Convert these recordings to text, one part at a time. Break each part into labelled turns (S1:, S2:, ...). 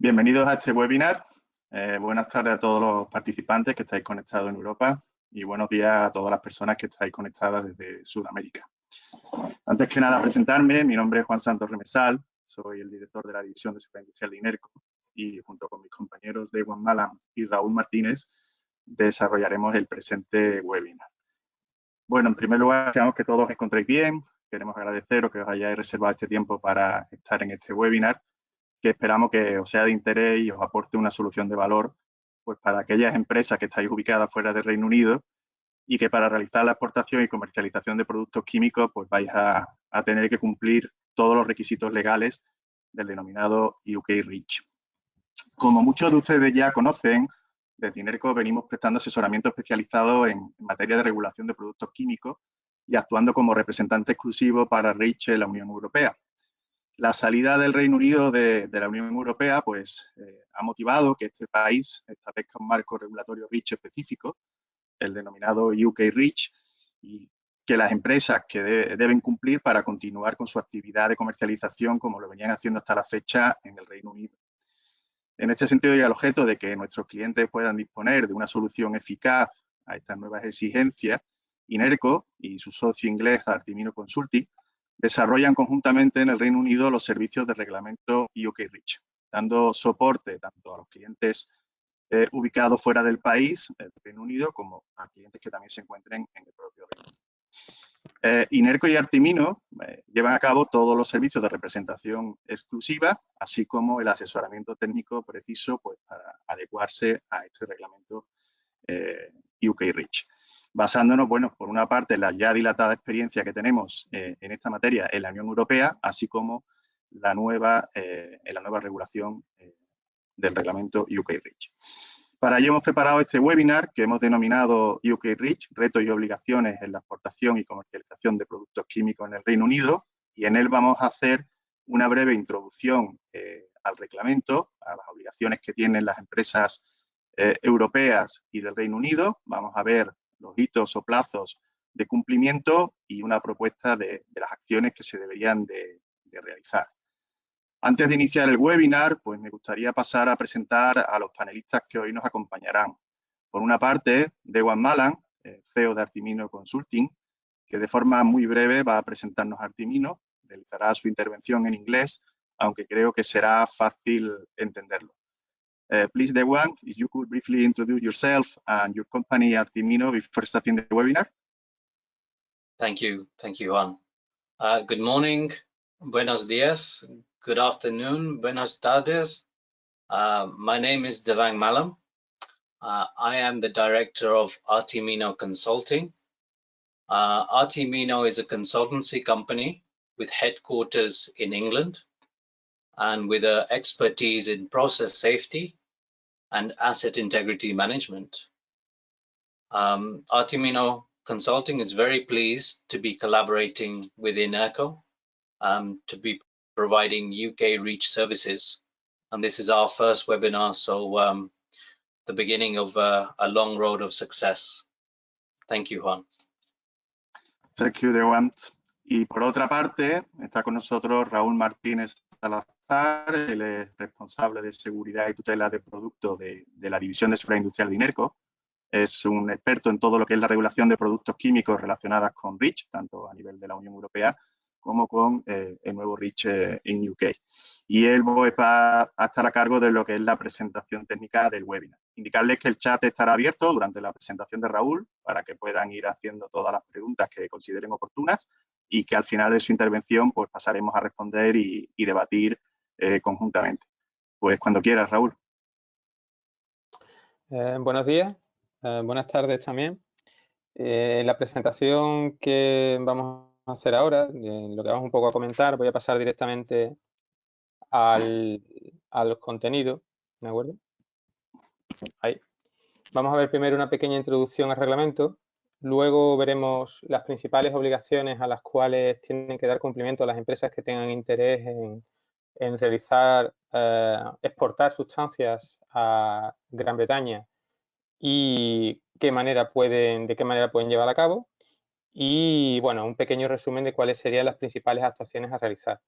S1: Bienvenidos a este webinar. Buenas tardes a todos los participantes que estáis conectados en Europa y buenos días a todas las personas que estáis conectadas desde Sudamérica. Antes que nada, presentarme. Mi nombre es Juan Santos Remesal, soy el director de la División de Seguridad Industrial de INERCO y junto con mis compañeros Dewan Malam y Raúl Martínez desarrollaremos el presente webinar. Bueno, en primer lugar, deseamos que todos os encontréis bien. Queremos agradeceros que os hayáis reservado este tiempo para estar en este webinar, que esperamos que os sea de interés y os aporte una solución de valor pues para aquellas empresas que estáis ubicadas fuera del Reino Unido y que para realizar la exportación y comercialización de productos químicos pues vais a tener que cumplir todos los requisitos legales del denominado UK REACH. Como muchos de ustedes ya conocen, desde INERCO venimos prestando asesoramiento especializado en materia de regulación de productos químicos y actuando como representante exclusivo para REACH en la Unión Europea. La salida del Reino Unido de la Unión Europea pues, ha motivado que este país establezca un marco regulatorio REACH específico, el denominado UK REACH, y que las empresas que deben cumplir para continuar con su actividad de comercialización como lo venían haciendo hasta la fecha en el Reino Unido. En este sentido, y al objeto de que nuestros clientes puedan disponer de una solución eficaz a estas nuevas exigencias, INERCO y su socio inglés Artimino Consulting desarrollan conjuntamente en el Reino Unido los servicios de reglamento UK REACH, dando soporte tanto a los clientes ubicados fuera del país, del Reino Unido, como a clientes que también se encuentren en el propio Reino Unido. INERCO y Artimino llevan a cabo todos los servicios de representación exclusiva, así como el asesoramiento técnico preciso pues, para adecuarse a este reglamento UK REACH. Basándonos, bueno, por una parte, en la ya dilatada experiencia que tenemos en esta materia en la Unión Europea, así como en la nueva regulación del reglamento UK REACH. Para ello hemos preparado este webinar que hemos denominado UK REACH, retos y obligaciones en la exportación y comercialización de productos químicos en el Reino Unido, y en él vamos a hacer una breve introducción al reglamento, a las obligaciones que tienen las empresas europeas y del Reino Unido. Vamos a ver los hitos o plazos de cumplimiento y una propuesta de las acciones que se deberían de realizar. Antes de iniciar el webinar, pues me gustaría pasar a presentar a los panelistas que hoy nos acompañarán. Por una parte, Dewan Malam, CEO de Artimino Consulting, que de forma muy breve va a presentarnos a Artimino, realizará su intervención en inglés, aunque creo que será fácil entenderlo. Please, Dewan, if you could briefly introduce yourself and your company, Artimino, before starting the webinar.
S2: Thank you, Juan. Good morning, buenos días, good afternoon, buenas tardes. My name is Devang Malam. I am the director of Artimino Consulting. Artimino is a consultancy company with headquarters in England and with expertise in process safety and asset integrity management. Artimino Consulting is very pleased to be collaborating with INERCO to be providing UK REACH services. And this is our first webinar, so the beginning of a long road of success. Thank you, Juan.
S1: Thank you, Dewan. Y por otra parte, está con nosotros Raúl Martínez Salazar, él es responsable de seguridad y tutela de productos de la División de Seguridad Industrial de INERCO. Es un experto en todo lo que es la regulación de productos químicos relacionadas con REACH, tanto a nivel de la Unión Europea como con el nuevo REACH en UK. Y él va a estar a cargo de lo que es la presentación técnica del webinar. Indicarles que el chat estará abierto durante la presentación de Raúl para que puedan ir haciendo todas las preguntas que consideren oportunas y que al final de su intervención pues pasaremos a responder y debatir conjuntamente. Pues cuando quieras, Raúl.
S3: Buenos días, buenas tardes también. La presentación que vamos a hacer ahora, lo que vamos un poco a comentar, voy a pasar directamente a los contenidos, ¿de acuerdo? Ahí. Vamos a ver primero una pequeña introducción al reglamento, luego veremos las principales obligaciones a las cuales tienen que dar cumplimiento las empresas que tengan interés en realizar, exportar sustancias a Gran Bretaña y de qué manera pueden llevar a cabo, y bueno, un pequeño resumen de cuáles serían las principales actuaciones a realizar.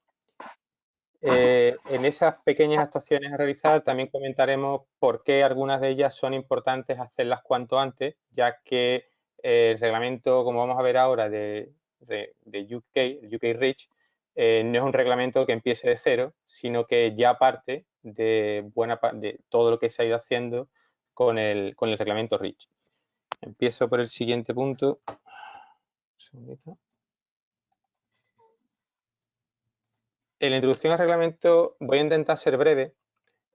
S3: En esas pequeñas actuaciones a realizar también comentaremos por qué algunas de ellas son importantes hacerlas cuanto antes, ya que el reglamento, como vamos a ver ahora, de UK, el UK REACH, no es un reglamento que empiece de cero, sino que ya parte de todo lo que se ha ido haciendo con el reglamento REACH. Empiezo por el siguiente punto. Un segundito. En la introducción al reglamento voy a intentar ser breve,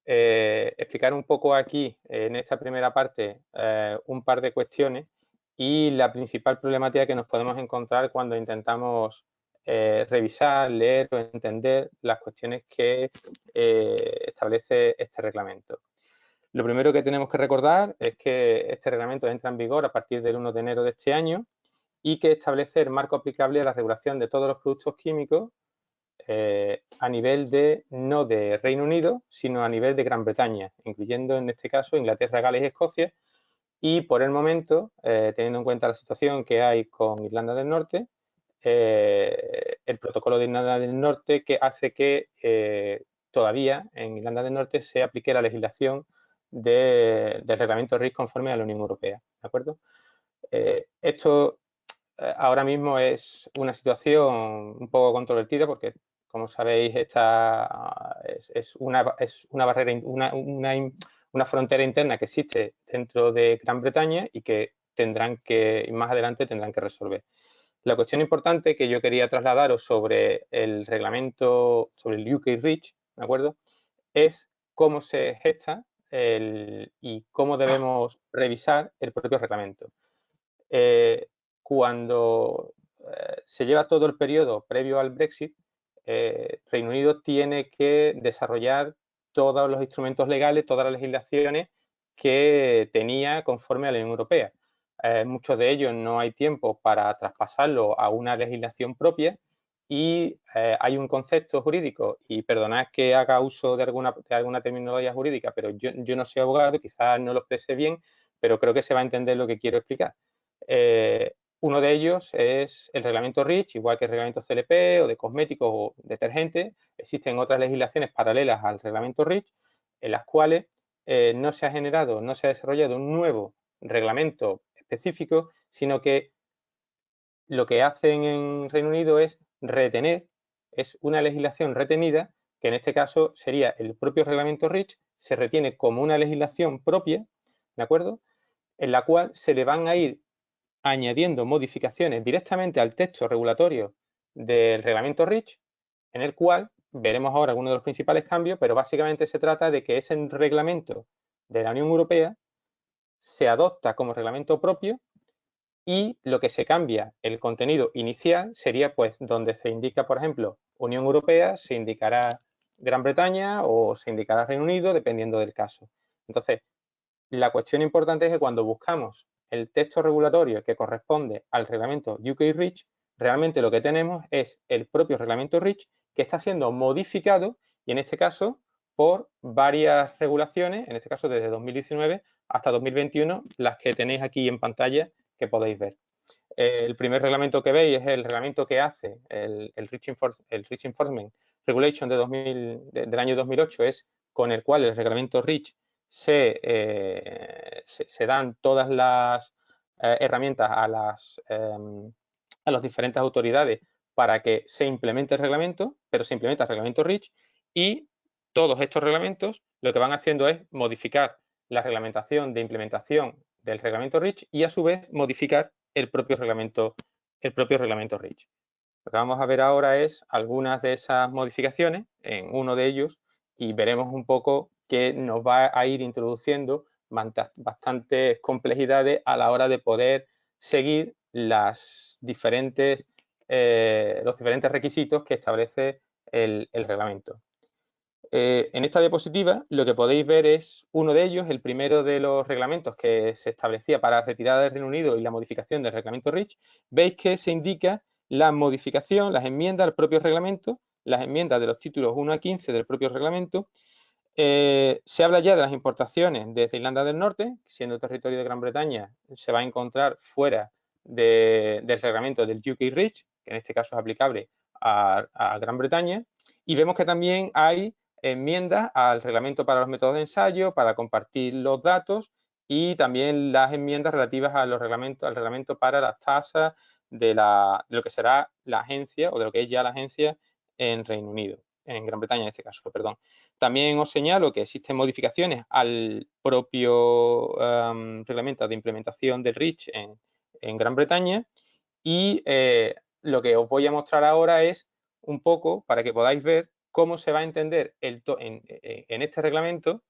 S3: explicar un poco aquí, en esta primera parte, un par de cuestiones y la principal problemática que nos podemos encontrar cuando intentamos revisar, leer o entender las cuestiones que establece este reglamento. Lo primero que tenemos que recordar es que este reglamento entra en vigor a partir del 1 de enero de este año y que establece el marco aplicable a la regulación de todos los productos químicos a nivel no de Reino Unido, sino a nivel de Gran Bretaña, incluyendo en este caso Inglaterra, Gales y Escocia. Y por el momento, teniendo en cuenta la situación que hay con Irlanda del Norte, el protocolo de Irlanda del Norte que hace que todavía en Irlanda del Norte se aplique la legislación del reglamento REACH conforme a la Unión Europea. ¿De acuerdo? Esto ahora mismo es una situación un poco controvertida porque, como sabéis, esta es una barrera, una frontera interna que existe dentro de Gran Bretaña y que más adelante tendrán que resolver. La cuestión importante que yo quería trasladaros sobre el reglamento, sobre el UK REACH, ¿de acuerdo?, es cómo se gesta y cómo debemos revisar el propio reglamento. Cuando se lleva todo el periodo previo al Brexit, Reino Unido tiene que desarrollar todos los instrumentos legales, todas las legislaciones que tenía conforme a la Unión Europea. Muchos de ellos no hay tiempo para traspasarlo a una legislación propia y hay un concepto jurídico, y perdonad que haga uso de alguna terminología jurídica, pero yo no soy abogado, quizás no lo exprese bien, pero creo que se va a entender lo que quiero explicar. Uno de ellos es el reglamento REACH, igual que el reglamento CLP o de cosméticos o detergentes. Existen otras legislaciones paralelas al reglamento REACH en las cuales no se ha desarrollado un nuevo reglamento específico, sino que lo que hacen en Reino Unido es es una legislación retenida, que en este caso sería el propio reglamento REACH, se retiene como una legislación propia, ¿de acuerdo?, en la cual se le van a ir añadiendo modificaciones directamente al texto regulatorio del reglamento REACH, en el cual veremos ahora algunos de los principales cambios, pero básicamente se trata de que ese reglamento de la Unión Europea se adopta como reglamento propio y lo que se cambia, el contenido inicial, sería pues donde se indica, por ejemplo, Unión Europea, se indicará Gran Bretaña o se indicará Reino Unido, dependiendo del caso. Entonces, la cuestión importante es que cuando buscamos el texto regulatorio que corresponde al reglamento UK REACH, realmente lo que tenemos es el propio reglamento REACH que está siendo modificado y en este caso por varias regulaciones, en este caso desde 2019 hasta 2021, las que tenéis aquí en pantalla que podéis ver. El primer reglamento que veis es el reglamento que hace el REACH Enforcement Regulation del año 2008, es con el cual el reglamento REACH se dan todas las herramientas a las diferentes autoridades para que se implemente el reglamento, pero se implementa el reglamento REACH y todos estos reglamentos lo que van haciendo es modificar la reglamentación de implementación del reglamento REACH y a su vez modificar el propio reglamento REACH. Lo que vamos a ver ahora es algunas de esas modificaciones en uno de ellos y veremos un poco que nos va a ir introduciendo bastantes complejidades a la hora de poder seguir los diferentes requisitos que establece el reglamento. En esta diapositiva lo que podéis ver es uno de ellos, el primero de los reglamentos que se establecía para la retirada del Reino Unido y la modificación del reglamento REACH. Veis que se indica la modificación, las enmiendas al propio reglamento, las enmiendas de los títulos 1 a 15 del propio reglamento. Se habla ya de las importaciones desde Irlanda del Norte, siendo territorio de Gran Bretaña, se va a encontrar fuera del reglamento del UK REACH, que en este caso es aplicable a Gran Bretaña, y vemos que también hay enmiendas al reglamento para los métodos de ensayo, para compartir los datos, y también las enmiendas relativas a los reglamentos, al reglamento para las tasas de lo que será la agencia, o de lo que es ya la agencia en Reino Unido, en Gran Bretaña en este caso, perdón. También os señalo que existen modificaciones al propio reglamento de implementación del REACH en Gran Bretaña, y lo que os voy a mostrar ahora es un poco para que podáis ver cómo se va a entender en este reglamento,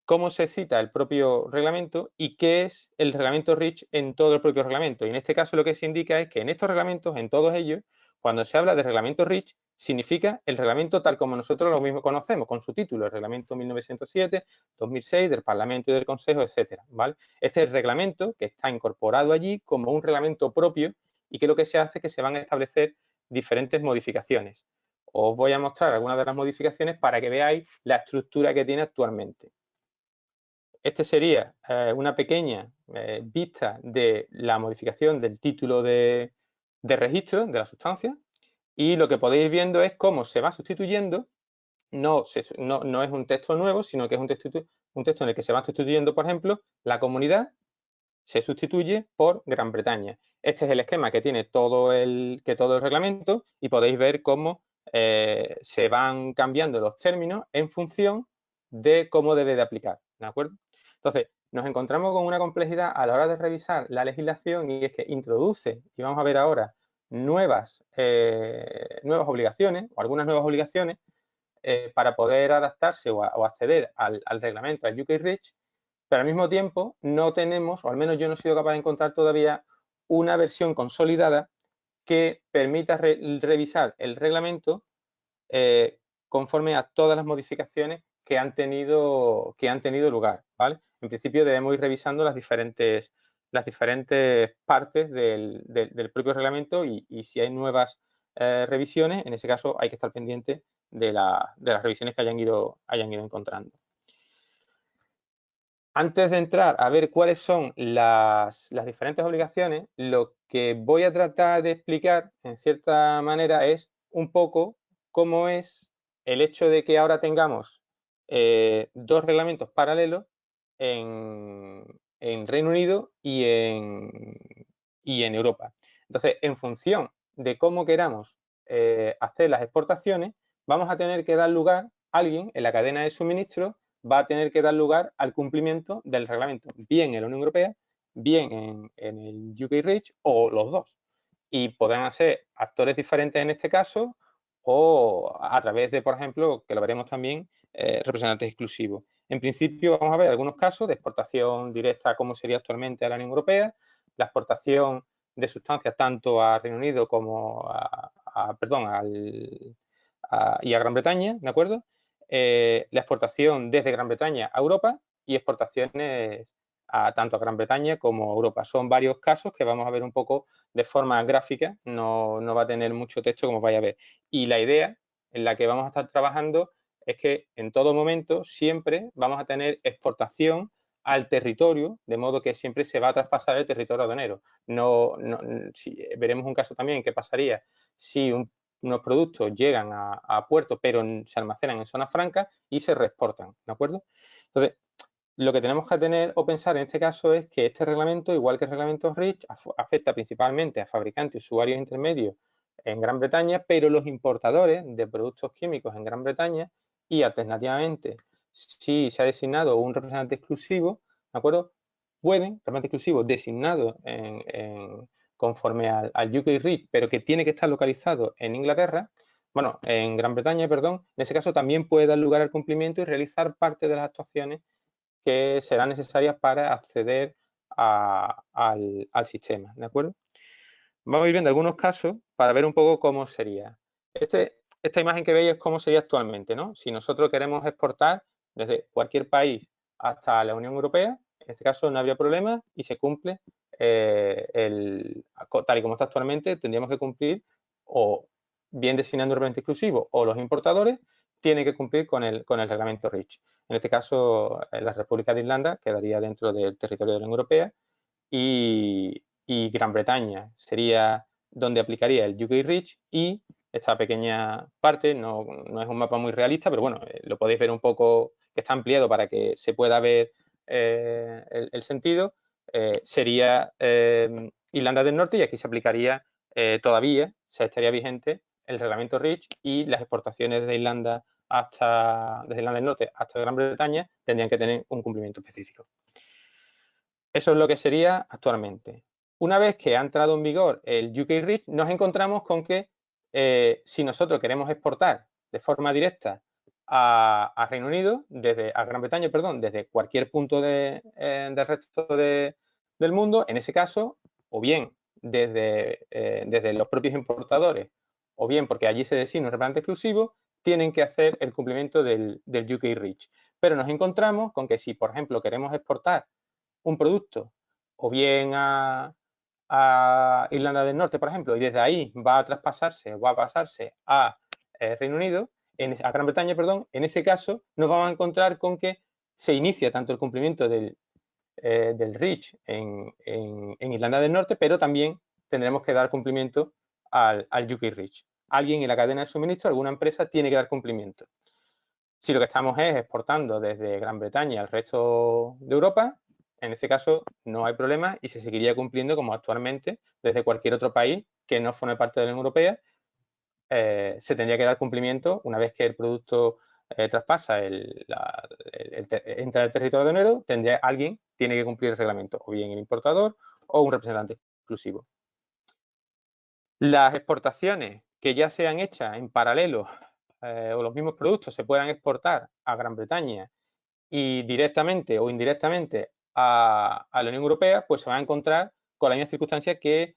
S3: cómo se cita el propio reglamento y qué es el reglamento REACH en todo el propio reglamento. Y en este caso lo que se indica es que en estos reglamentos, en todos ellos, cuando se habla de reglamento REACH, significa el reglamento tal como nosotros lo mismo conocemos, con su título, el reglamento 1907, 2006, del Parlamento y del Consejo, etcétera, ¿vale? Este es el reglamento que está incorporado allí como un reglamento propio, y que lo que se hace es que se van a establecer diferentes modificaciones. Os voy a mostrar algunas de las modificaciones para que veáis la estructura que tiene actualmente. Este sería una pequeña vista de la modificación del título de registro de la sustancia, y lo que podéis ir viendo es cómo se va sustituyendo. No es un texto nuevo, sino que es un texto en el que se va sustituyendo, por ejemplo, la comunidad se sustituye por Gran Bretaña. Este es el esquema que tiene todo el reglamento, y podéis ver cómo se van cambiando los términos en función de cómo debe de aplicar, ¿de acuerdo? Entonces, nos encontramos con una complejidad a la hora de revisar la legislación, y es que introduce, y vamos a ver ahora, nuevas obligaciones, o algunas nuevas obligaciones, para poder adaptarse o acceder al reglamento, al UK REACH, pero al mismo tiempo no tenemos, o al menos yo no he sido capaz de encontrar todavía, una versión consolidada que permita revisar el reglamento conforme a todas las modificaciones que han tenido lugar, ¿vale? En principio debemos ir revisando las diferentes partes del propio reglamento, y si hay nuevas revisiones, en ese caso hay que estar pendiente de las revisiones que hayan ido encontrando. Antes de entrar a ver cuáles son las diferentes obligaciones, lo que voy a tratar de explicar, en cierta manera, es un poco cómo es el hecho de que ahora tengamos dos reglamentos paralelos en Reino Unido y en Europa. Entonces, en función de cómo queramos hacer las exportaciones, vamos a tener que dar lugar, alguien en la cadena de suministro va a tener que dar lugar al cumplimiento del reglamento, bien en la Unión Europea, bien en el UK REACH, o los dos. Y podrán ser actores diferentes en este caso, o a través de, por ejemplo, que lo veremos también, representantes exclusivos. En principio vamos a ver algunos casos de exportación directa, como sería actualmente a la Unión Europea, la exportación de sustancias tanto a Reino Unido como y a Gran Bretaña, ¿de acuerdo? La exportación desde Gran Bretaña a Europa, y exportaciones tanto a Gran Bretaña como a Europa. Son varios casos que vamos a ver un poco de forma gráfica, no va a tener mucho texto, como vais a ver. Y la idea en la que vamos a estar trabajando es que en todo momento siempre vamos a tener exportación al territorio, de modo que siempre se va a traspasar el territorio aduanero. Veremos un caso también que pasaría si unos productos llegan a puerto, pero se almacenan en zonas francas y se reexportan, ¿de acuerdo? Entonces, lo que tenemos que tener o pensar en este caso es que este reglamento, igual que el reglamento REACH, afecta principalmente a fabricantes y usuarios intermedios en Gran Bretaña, pero los importadores de productos químicos en Gran Bretaña, y alternativamente, si se ha designado un representante exclusivo, ¿de acuerdo? Representante exclusivo designado conforme al UK REACH, pero que tiene que estar localizado en Inglaterra, en Gran Bretaña, perdón, en ese caso también puede dar lugar al cumplimiento y realizar parte de las actuaciones que serán necesarias para acceder al sistema, ¿de acuerdo? Vamos a ir viendo algunos casos para ver un poco cómo sería. Esta imagen que veis es cómo sería actualmente, ¿no? Si nosotros queremos exportar desde cualquier país hasta la Unión Europea, en este caso no habría problema y se cumple tal y como está actualmente, tendríamos que cumplir, o bien designando un representante exclusivo, o los importadores tienen que cumplir con el reglamento REACH. En este caso, la República de Irlanda quedaría dentro del territorio de la Unión Europea, y Gran Bretaña sería donde aplicaría el UK Reach, y esta pequeña parte no es un mapa muy realista, pero bueno, lo podéis ver un poco, que está ampliado para que se pueda ver el sentido. Sería Irlanda del Norte, y aquí se aplicaría todavía, se estaría vigente el reglamento REACH, y las exportaciones de Irlanda desde Irlanda del Norte hasta Gran Bretaña tendrían que tener un cumplimiento específico. Eso es lo que sería actualmente. Una vez que ha entrado en vigor el UK REACH, nos encontramos con que si nosotros queremos exportar de forma directa a Reino Unido, a Gran Bretaña, perdón, desde cualquier punto del resto del mundo, en ese caso, o bien desde los propios importadores, o bien porque allí se designa un representante exclusivo, tienen que hacer el cumplimiento del UK REACH. Pero nos encontramos con que si, por ejemplo, queremos exportar un producto o bien a Irlanda del Norte, por ejemplo, y desde ahí va a traspasarse o va a pasarse a Reino Unido, a Gran Bretaña, perdón, en ese caso nos vamos a encontrar con que se inicia tanto el cumplimiento del REACH en Irlanda del Norte, pero también tendremos que dar cumplimiento al UK REACH. Alguien en la cadena de suministro, alguna empresa, tiene que dar cumplimiento. Si lo que estamos es exportando desde Gran Bretaña al resto de Europa, en ese caso no hay problema y se seguiría cumpliendo como actualmente desde cualquier otro país que no forme parte de la Unión Europea. Se tendría que dar cumplimiento una vez que el producto traspasa entra al territorio aduanero, alguien tiene que cumplir el reglamento, o bien el importador o un representante exclusivo. Las exportaciones que ya sean hechas en paralelo o los mismos productos se puedan exportar a Gran Bretaña y directamente o indirectamente a la Unión Europea, pues se va a encontrar con la misma circunstancia que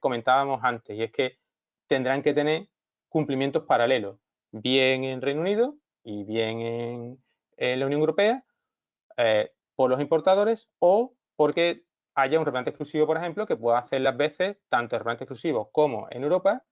S3: comentábamos antes, y es que tendrán que tener cumplimientos paralelos, bien en Reino Unido y bien en la Unión Europea, por los importadores, o porque haya un representante exclusivo, por ejemplo, que pueda hacer las veces tanto el representante exclusivo como en Europa,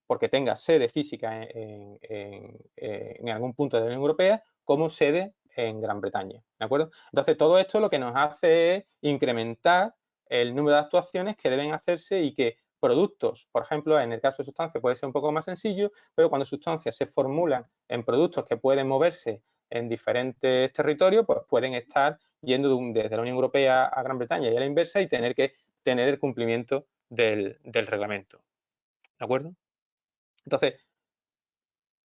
S3: porque tenga sede física en algún punto de la Unión Europea, como sede en Gran Bretaña, ¿de acuerdo? Entonces, todo esto lo que nos hace es incrementar el número de actuaciones que deben hacerse y que productos, por ejemplo, en el caso de sustancias puede ser un poco más sencillo, pero cuando sustancias se formulan en productos que pueden moverse en diferentes territorios, pues pueden estar yendo desde la Unión Europea a Gran Bretaña y a la inversa y tener que tener el cumplimiento del reglamento, ¿de acuerdo? Entonces,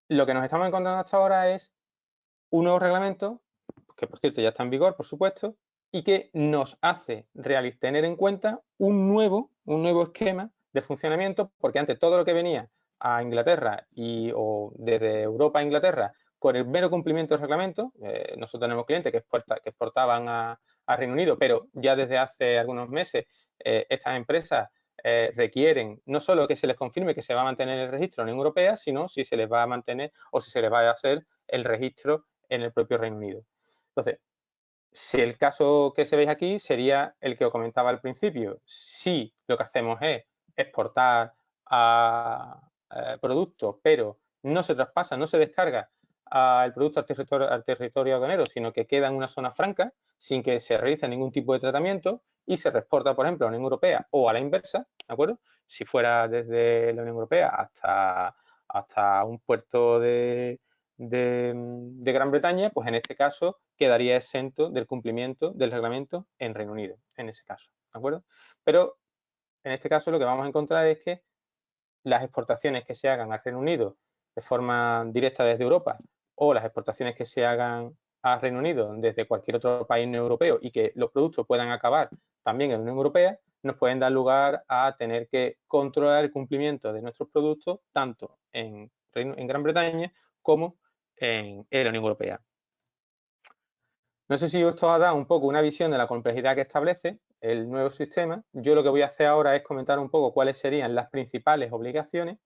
S3: lo que nos estamos encontrando hasta ahora es un nuevo reglamento, que por cierto ya está en vigor, por supuesto, y que nos hace tener en cuenta un nuevo esquema de funcionamiento, porque antes todo lo que venía a Inglaterra o desde Europa a Inglaterra con el mero cumplimiento del reglamento, nosotros tenemos clientes que exportaban a Reino Unido, pero ya desde hace algunos meses estas empresas requieren no solo que se les confirme que se va a mantener el registro en la Unión Europea, sino si se les va a mantener o si se les va a hacer el registro en el propio Reino Unido. Entonces, si el caso que se veis aquí sería el que os comentaba al principio. Si lo que hacemos es exportar a productos, pero no se traspasa, no se descarga el producto al territorio aduanero, sino que queda en una zona franca sin que se realice ningún tipo de tratamiento y se reexporta, por ejemplo, a la Unión Europea o a la inversa, ¿de acuerdo? Si fuera desde la Unión Europea hasta un puerto de Gran Bretaña, pues en este caso quedaría exento del cumplimiento del reglamento en Reino Unido, en ese caso, ¿de acuerdo? Pero en este caso lo que vamos a encontrar es que las exportaciones que se hagan al Reino Unido de forma directa desde Europa o las exportaciones que se hagan a Reino Unido desde cualquier otro país no europeo y que los productos puedan acabar también en la Unión Europea, nos pueden dar lugar a tener que controlar el cumplimiento de nuestros productos tanto en Gran Bretaña como en la Unión Europea. No sé si esto os da un poco una visión de la complejidad que establece el nuevo sistema. Yo lo que voy a hacer ahora es comentar un poco cuáles serían las principales obligaciones.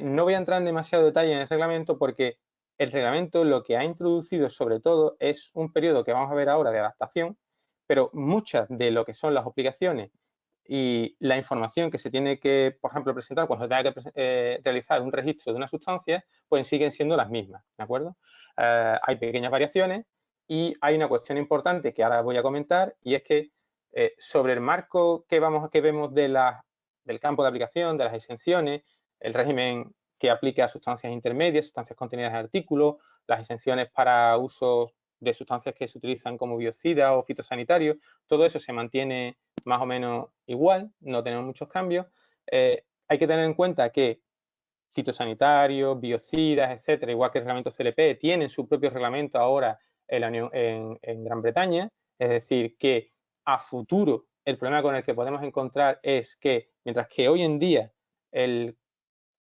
S3: No voy a entrar en demasiado detalle en el reglamento porque el reglamento lo que ha introducido sobre todo es un periodo que vamos a ver ahora de adaptación, pero muchas de lo que son las obligaciones y la información que se tiene que, por ejemplo, presentar cuando se tenga que realizar un registro de una sustancia, pues siguen siendo las mismas, ¿de acuerdo? Hay pequeñas variaciones y hay una cuestión importante que ahora voy a comentar y es que sobre el marco que vemos de del campo de aplicación, de las exenciones, el régimen que aplica a sustancias intermedias, sustancias contenidas en artículos, las exenciones para usos de sustancias que se utilizan como biocidas o fitosanitarios, todo eso se mantiene más o menos igual, no tenemos muchos cambios. Hay que tener en cuenta que fitosanitarios, biocidas, etcétera, igual que el reglamento CLP, tienen su propio reglamento ahora en Gran Bretaña, es decir, que a futuro el problema con el que podemos encontrar es que, mientras que hoy en día el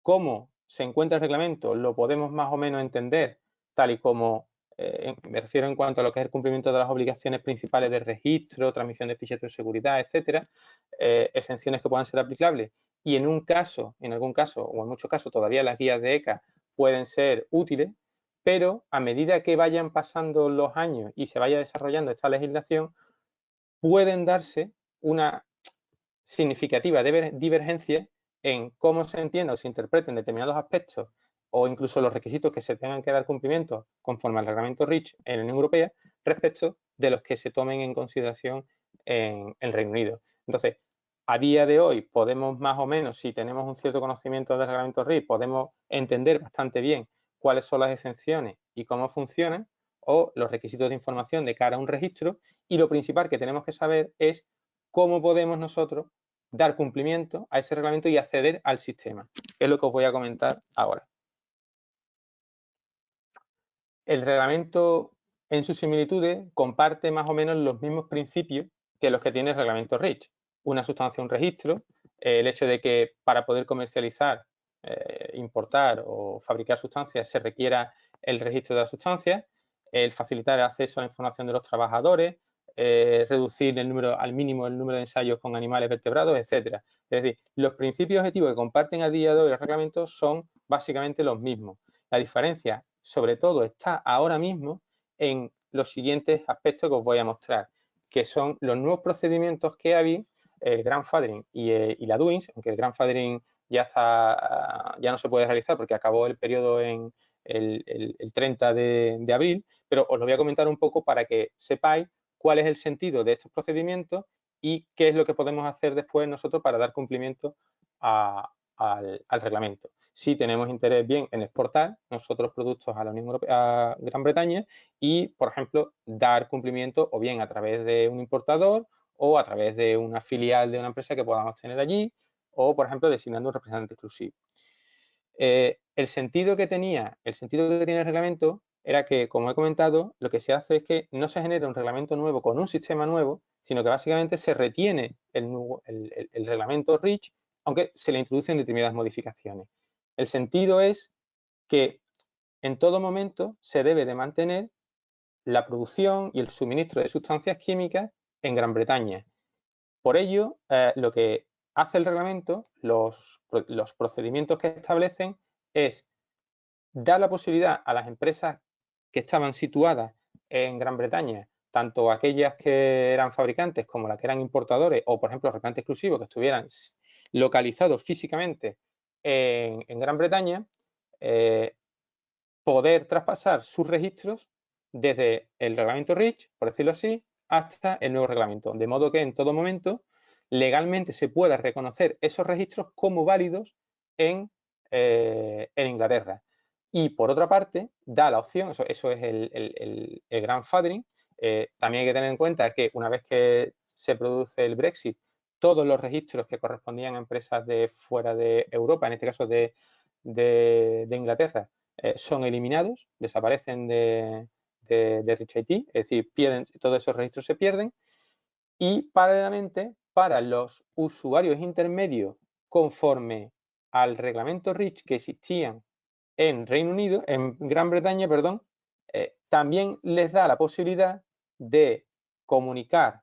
S3: cómo se encuentra el reglamento lo podemos más o menos entender, tal y como me refiero en cuanto a lo que es el cumplimiento de las obligaciones principales de registro, transmisión de ficheros de seguridad, etcétera, exenciones que puedan ser aplicables, y en algún caso, o en muchos casos, todavía las guías de ECA pueden ser útiles, pero a medida que vayan pasando los años y se vaya desarrollando esta legislación, pueden darse una significativa divergencia en cómo se entienda o se interpreten determinados aspectos o incluso los requisitos que se tengan que dar cumplimiento conforme al reglamento REACH en la Unión Europea respecto de los que se tomen en consideración en el Reino Unido. Entonces, a día de hoy podemos más o menos, si tenemos un cierto conocimiento del reglamento REACH, podemos entender bastante bien cuáles son las exenciones y cómo funcionan o los requisitos de información de cara a un registro, y lo principal que tenemos que saber es cómo podemos nosotros dar cumplimiento a ese reglamento y acceder al sistema, que es lo que os voy a comentar ahora. El reglamento en sus similitudes comparte más o menos los mismos principios que los que tiene el reglamento REACH. Una sustancia, un registro, el hecho de que para poder comercializar, importar o fabricar sustancias se requiera el registro de las sustancias, el facilitar el acceso a la información de los trabajadores, reducir al mínimo el número de ensayos con animales vertebrados, etcétera. Es decir, los principios objetivos que comparten a día de hoy los reglamentos son básicamente los mismos. La diferencia, sobre todo, está ahora mismo en los siguientes aspectos que os voy a mostrar, que son los nuevos procedimientos que hay, el grandfathering y la doings, aunque el grandfathering ya no se puede realizar porque acabó el periodo en el 30 de abril, pero os lo voy a comentar un poco para que sepáis cuál es el sentido de estos procedimientos y qué es lo que podemos hacer después nosotros para dar cumplimiento al reglamento. Si tenemos interés bien en exportar nosotros productos a la Unión Europea, a Gran Bretaña, y, por ejemplo, dar cumplimiento o bien a través de un importador o a través de una filial de una empresa que podamos tener allí, o, por ejemplo, designando un representante exclusivo. El sentido que tiene el reglamento era que, como he comentado, lo que se hace es que no se genera un reglamento nuevo con un sistema nuevo, sino que básicamente se retiene el reglamento REACH, aunque se le introducen determinadas modificaciones. El sentido es que en todo momento se debe de mantener la producción y el suministro de sustancias químicas en Gran Bretaña. Por ello, lo que hace el reglamento, los procedimientos que establecen, es dar la posibilidad a las empresas que estaban situadas en Gran Bretaña, tanto aquellas que eran fabricantes como las que eran importadores, o por ejemplo representantes exclusivos que estuvieran localizados físicamente en Gran Bretaña, poder traspasar sus registros desde el reglamento REACH, por decirlo así, hasta el nuevo reglamento, de modo que en todo momento legalmente se pueda reconocer esos registros como válidos en Inglaterra. Y por otra parte, da la opción, eso es el grandfathering. También hay que tener en cuenta que una vez que se produce el Brexit, todos los registros que correspondían a empresas de fuera de Europa, en este caso de Inglaterra, son eliminados, desaparecen de Rich IT, es decir, todos esos registros se pierden, y paralelamente para los usuarios intermedios conforme al reglamento REACH que existían en Reino Unido, en Gran Bretaña, perdón, también les da la posibilidad de comunicar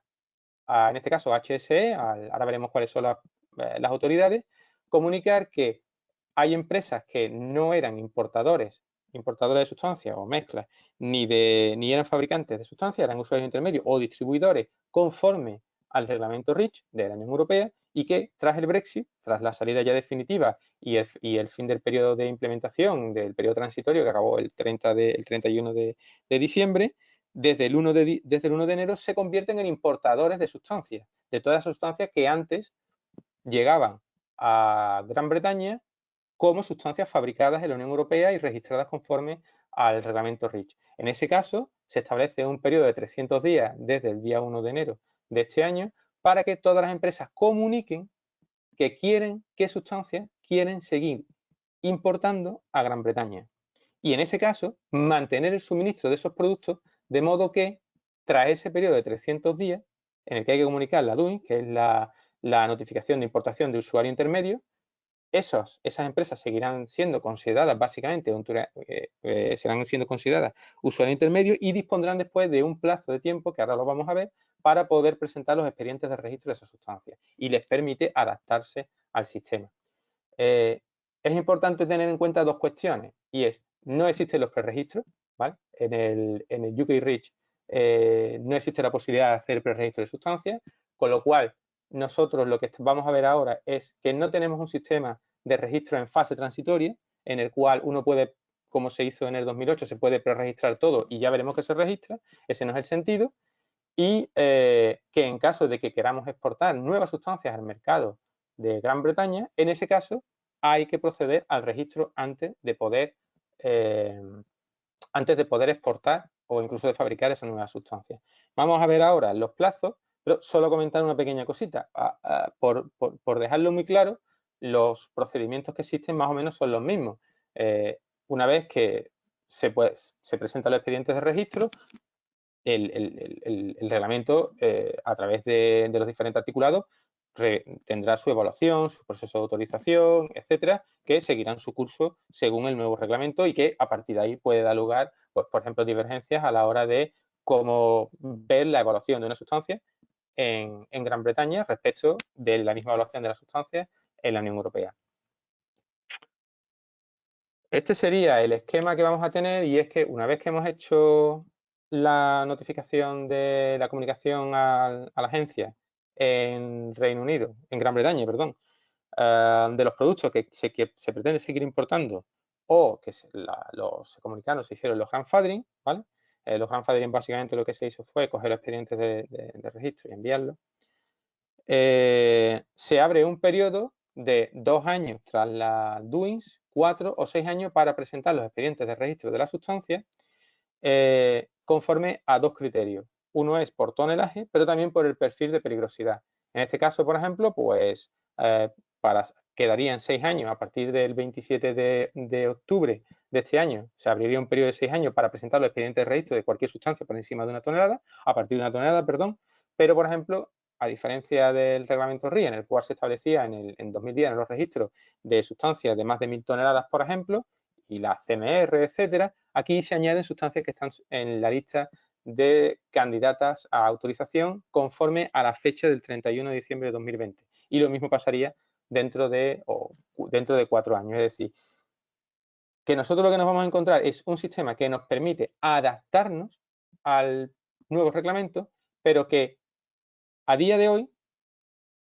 S3: en este caso HSE, ahora veremos cuáles son las autoridades, comunicar que hay empresas que no eran importadores de sustancias o mezclas, ni eran fabricantes de sustancias, eran usuarios intermedios o distribuidores conforme al reglamento REACH de la Unión Europea, y que tras el Brexit, tras la salida ya definitiva y el fin del periodo de implementación, del periodo transitorio que acabó el 31 de diciembre, desde el 1 de enero se convierten en importadores de sustancias, de todas las sustancias que antes llegaban a Gran Bretaña como sustancias fabricadas en la Unión Europea y registradas conforme al reglamento REACH. En ese caso, se establece un periodo de 300 días desde el día 1 de enero de este año para que todas las empresas comuniquen qué sustancias quieren seguir importando a Gran Bretaña. Y en ese caso, mantener el suministro de esos productos de modo que, tras ese periodo de 300 días, en el que hay que comunicar la DUI, que es la notificación de importación de usuario intermedio, esas empresas seguirán siendo consideradas básicamente serán siendo consideradas usuario intermedio y dispondrán después de un plazo de tiempo, que ahora lo vamos a ver, para poder presentar los expedientes de registro de esas sustancias y les permite adaptarse al sistema. Es importante tener en cuenta dos cuestiones y es, no existen los preregistros, ¿vale? En el UK REACH no existe la posibilidad de hacer preregistro de sustancias, con lo cual nosotros lo que vamos a ver ahora es que no tenemos un sistema de registro en fase transitoria en el cual uno puede, como se hizo en el 2008, se puede preregistrar todo y ya veremos que se registra. Ese no es el sentido. Y que en caso de que queramos exportar nuevas sustancias al mercado de Gran Bretaña, en ese caso hay que proceder al registro antes de poder exportar o incluso de fabricar esas nuevas sustancias. Vamos a ver ahora los plazos, pero solo comentar una pequeña cosita. Por dejarlo muy claro, los procedimientos que existen más o menos son los mismos. Una vez que se presentan los expedientes de registro, el reglamento, a través de los diferentes articulados, tendrá su evaluación, su proceso de autorización, etcétera, que seguirán su curso según el nuevo reglamento y que a partir de ahí puede dar lugar, pues, por ejemplo, divergencias a la hora de cómo ver la evaluación de una sustancia en Gran Bretaña respecto de la misma evaluación de las sustancias en la Unión Europea. Este sería el esquema que vamos a tener y es que una vez que hemos hecho la notificación de la comunicación a la agencia en Reino Unido, en Gran Bretaña, perdón, de los productos que se pretende seguir importando o que se comunicaron, se hicieron los grandfathering, ¿vale? Los grandfathering básicamente lo que se hizo fue coger los expedientes de registro y enviarlos. Se abre un periodo de 2 años tras la DUINS, 4 o 6 años para presentar los expedientes de registro de la sustancia conforme a dos criterios. Uno es por tonelaje, pero también por el perfil de peligrosidad. En este caso, por ejemplo, pues quedarían 6 años a partir del 27 de octubre de este año. Se abriría un periodo de 6 años para presentar los expedientes de registro de cualquier sustancia por encima de una tonelada, a partir de una tonelada, perdón. Pero, por ejemplo, a diferencia del reglamento RIA, en el cual se establecía en 2010 en los registros de sustancias de más de 1000 toneladas, por ejemplo, y la CMR, etcétera, aquí se añaden sustancias que están en la lista de candidatas a autorización conforme a la fecha del 31 de diciembre de 2020. Y lo mismo pasaría dentro de 4 años. Es decir, que nosotros lo que nos vamos a encontrar es un sistema que nos permite adaptarnos al nuevo reglamento, pero que a día de hoy,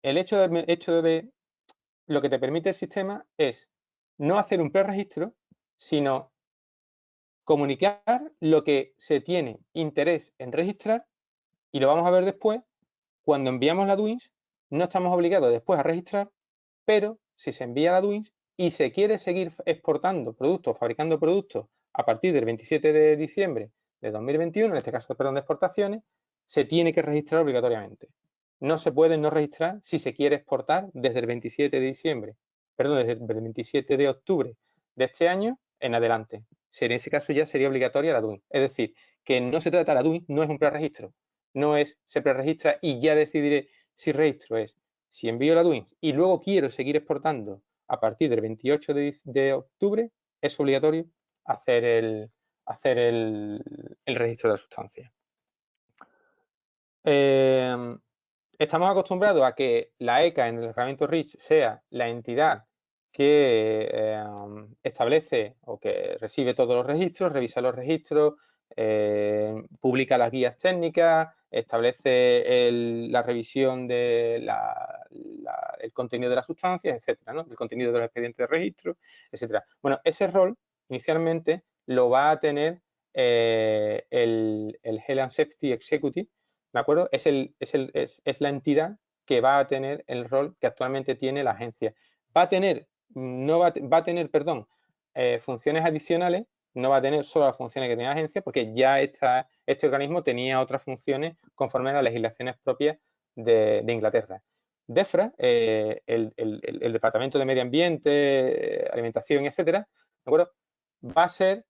S3: el hecho de lo que te permite el sistema es no hacer un preregistro, sino comunicar lo que se tiene interés en registrar, y lo vamos a ver después. Cuando enviamos la DUINS, no estamos obligados después a registrar, pero si se envía la DUINS y se quiere seguir exportando productos, fabricando productos a partir del 27 de diciembre de 2021, en este caso, perdón, de exportaciones, se tiene que registrar obligatoriamente. No se puede no registrar si se quiere exportar desde el 27 de diciembre, perdón, desde el 27 de octubre de este año en adelante. En ese caso ya sería obligatoria la DUI. Es decir, que no se trata, la DUI no es un preregistro, no es se preregistra y ya decidiré si registro, es si envío la DUI y luego quiero seguir exportando a partir del 28 de octubre, es obligatorio hacer el registro de la sustancia. Estamos acostumbrados a que la ECA en el reglamento REACH sea la entidad que establece o que recibe todos los registros, revisa los registros, publica las guías técnicas, establece la revisión del contenido de las sustancias, etcétera, ¿no? El contenido de los expedientes de registro, etcétera. Bueno, ese rol inicialmente lo va a tener el Health and Safety Executive, ¿de acuerdo? Es la entidad que va a tener el rol que actualmente tiene la agencia. va a tener, funciones adicionales, no va a tener solo las funciones que tiene la agencia, porque ya este organismo tenía otras funciones conforme a las legislaciones propias de Inglaterra. DEFRA, el Departamento de Medio Ambiente, Alimentación, etcétera, ¿de acuerdo? Va a ser,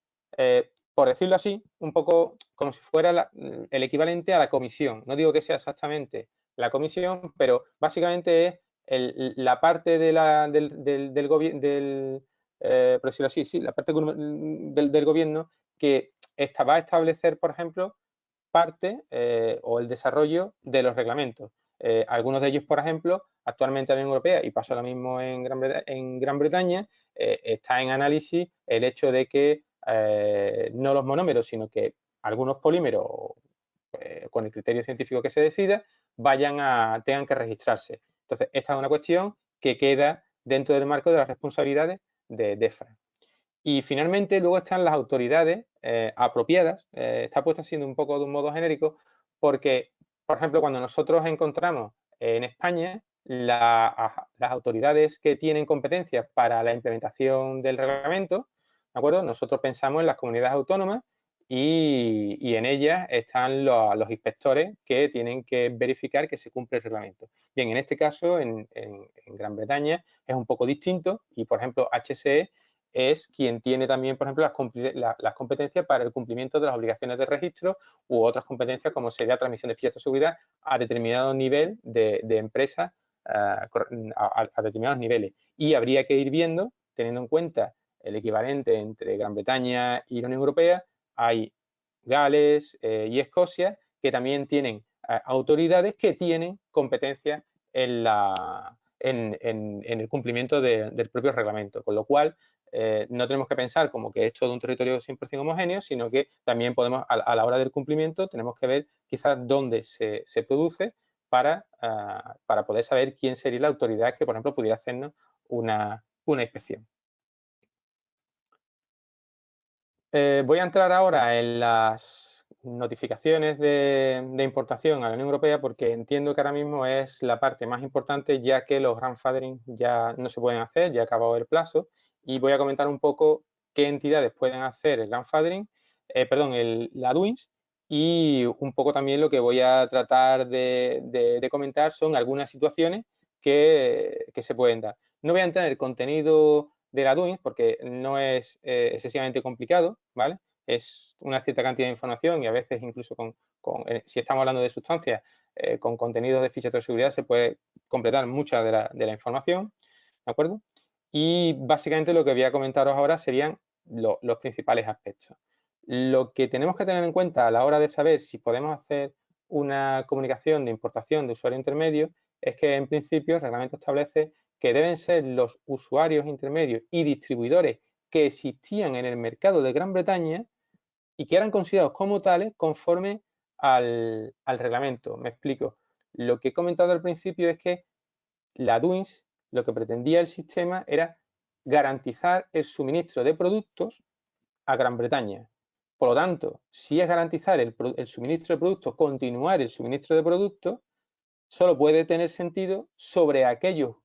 S3: por decirlo así, un poco como si fuera el equivalente a la comisión. No digo que sea exactamente la comisión, pero básicamente es la parte del gobierno, por decirlo así, sí, la parte del gobierno que va a establecer, por ejemplo, parte o el desarrollo de los reglamentos. Algunos de ellos, por ejemplo, actualmente en la Unión Europea, y pasa lo mismo en Gran Bretaña, está en análisis el hecho de que no los monómeros, sino que algunos polímeros, con el criterio científico que se decida, tengan que registrarse. Entonces, esta es una cuestión que queda dentro del marco de las responsabilidades de DEFRA. Y finalmente luego están las autoridades apropiadas, está puesta siendo un poco de un modo genérico, porque, por ejemplo, cuando nosotros encontramos en España las autoridades que tienen competencias para la implementación del reglamento, ¿de acuerdo? Nosotros pensamos en las comunidades autónomas y en ellas están los inspectores que tienen que verificar que se cumple el reglamento. Bien, en este caso, en Gran Bretaña es un poco distinto y, por ejemplo, HSE es quien tiene también, por ejemplo, las competencias para el cumplimiento de las obligaciones de registro u otras competencias como sería transmisión de fichas de seguridad a determinado nivel de empresa, a determinados niveles. Y habría que ir viendo, teniendo en cuenta el equivalente entre Gran Bretaña y la Unión Europea, hay Gales y Escocia que también tienen autoridades que tienen competencias en el cumplimiento del propio reglamento, con lo cual no tenemos que pensar como que es todo un territorio 100% homogéneo, sino que también podemos, a la hora del cumplimiento, tenemos que ver quizás dónde se produce para poder saber quién sería la autoridad que, por ejemplo, pudiera hacernos una inspección. Voy a entrar ahora en las notificaciones de importación a la Unión Europea porque entiendo que ahora mismo es la parte más importante ya que los grandfathering ya no se pueden hacer, ya ha acabado el plazo, y voy a comentar un poco qué entidades pueden hacer el grandfathering, la DWINS, y un poco también lo que voy a tratar de comentar son algunas situaciones que se pueden dar. No voy a entrar en el contenido de la DWINS porque no es excesivamente complicado, ¿vale? Es una cierta cantidad de información y a veces incluso si estamos hablando de sustancias, con contenidos de fichas de seguridad se puede completar mucha de la información, ¿de acuerdo? Y básicamente lo que voy a comentaros ahora serían los principales aspectos. Lo que tenemos que tener en cuenta a la hora de saber si podemos hacer una comunicación de importación de usuario intermedio es que en principio el reglamento establece que deben ser los usuarios intermedios y distribuidores que existían en el mercado de Gran Bretaña y que eran considerados como tales conforme al reglamento. Me explico. Lo que he comentado al principio es que la DWINS, lo que pretendía el sistema era garantizar el suministro de productos a Gran Bretaña. Por lo tanto, si es garantizar el suministro de productos, continuar el suministro de productos, solo puede tener sentido sobre aquellos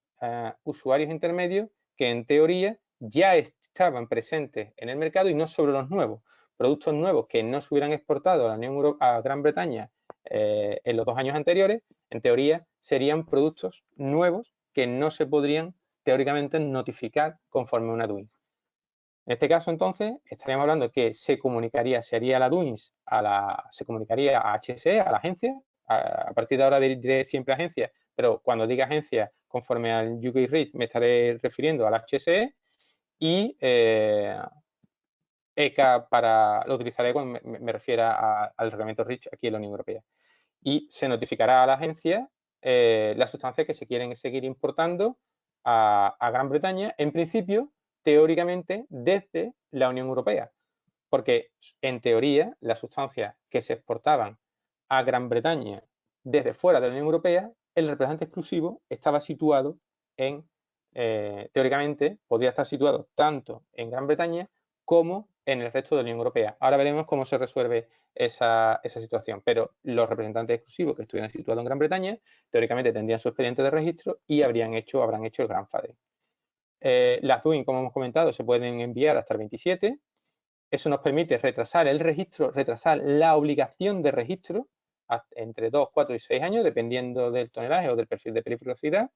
S3: usuarios intermedios que en teoría ya estaban presentes en el mercado y no sobre los nuevos. Productos nuevos que no se hubieran exportado a Gran Bretaña en los 2 años anteriores, en teoría serían productos nuevos que no se podrían teóricamente notificar conforme a una DWINS. En este caso, entonces, estaríamos hablando que se comunicaría la DWINS, se comunicaría a HSE, a la agencia. A partir de ahora diré siempre agencia, pero cuando diga agencia, conforme al UK REACH, me estaré refiriendo al HSE y ECA lo utilizaré cuando me refiera al reglamento REACH aquí en la Unión Europea. Y se notificará a la agencia las sustancias que se quieren seguir importando a Gran Bretaña, en principio, teóricamente, desde la Unión Europea. Porque, en teoría, las sustancias que se exportaban a Gran Bretaña desde fuera de la Unión Europea, el representante exclusivo estaba situado teóricamente, podría estar situado tanto en Gran Bretaña como en el resto de la Unión Europea. Ahora veremos cómo se resuelve esa situación, pero los representantes exclusivos que estuvieran situados en Gran Bretaña, teóricamente tendrían su expediente de registro y habrán hecho el grandfathering. Las DUIN, como hemos comentado, se pueden enviar hasta el 27. Eso nos permite retrasar el registro, retrasar la obligación de registro entre 2, 4 y 6 años, dependiendo del tonelaje o del perfil de peligrosidad.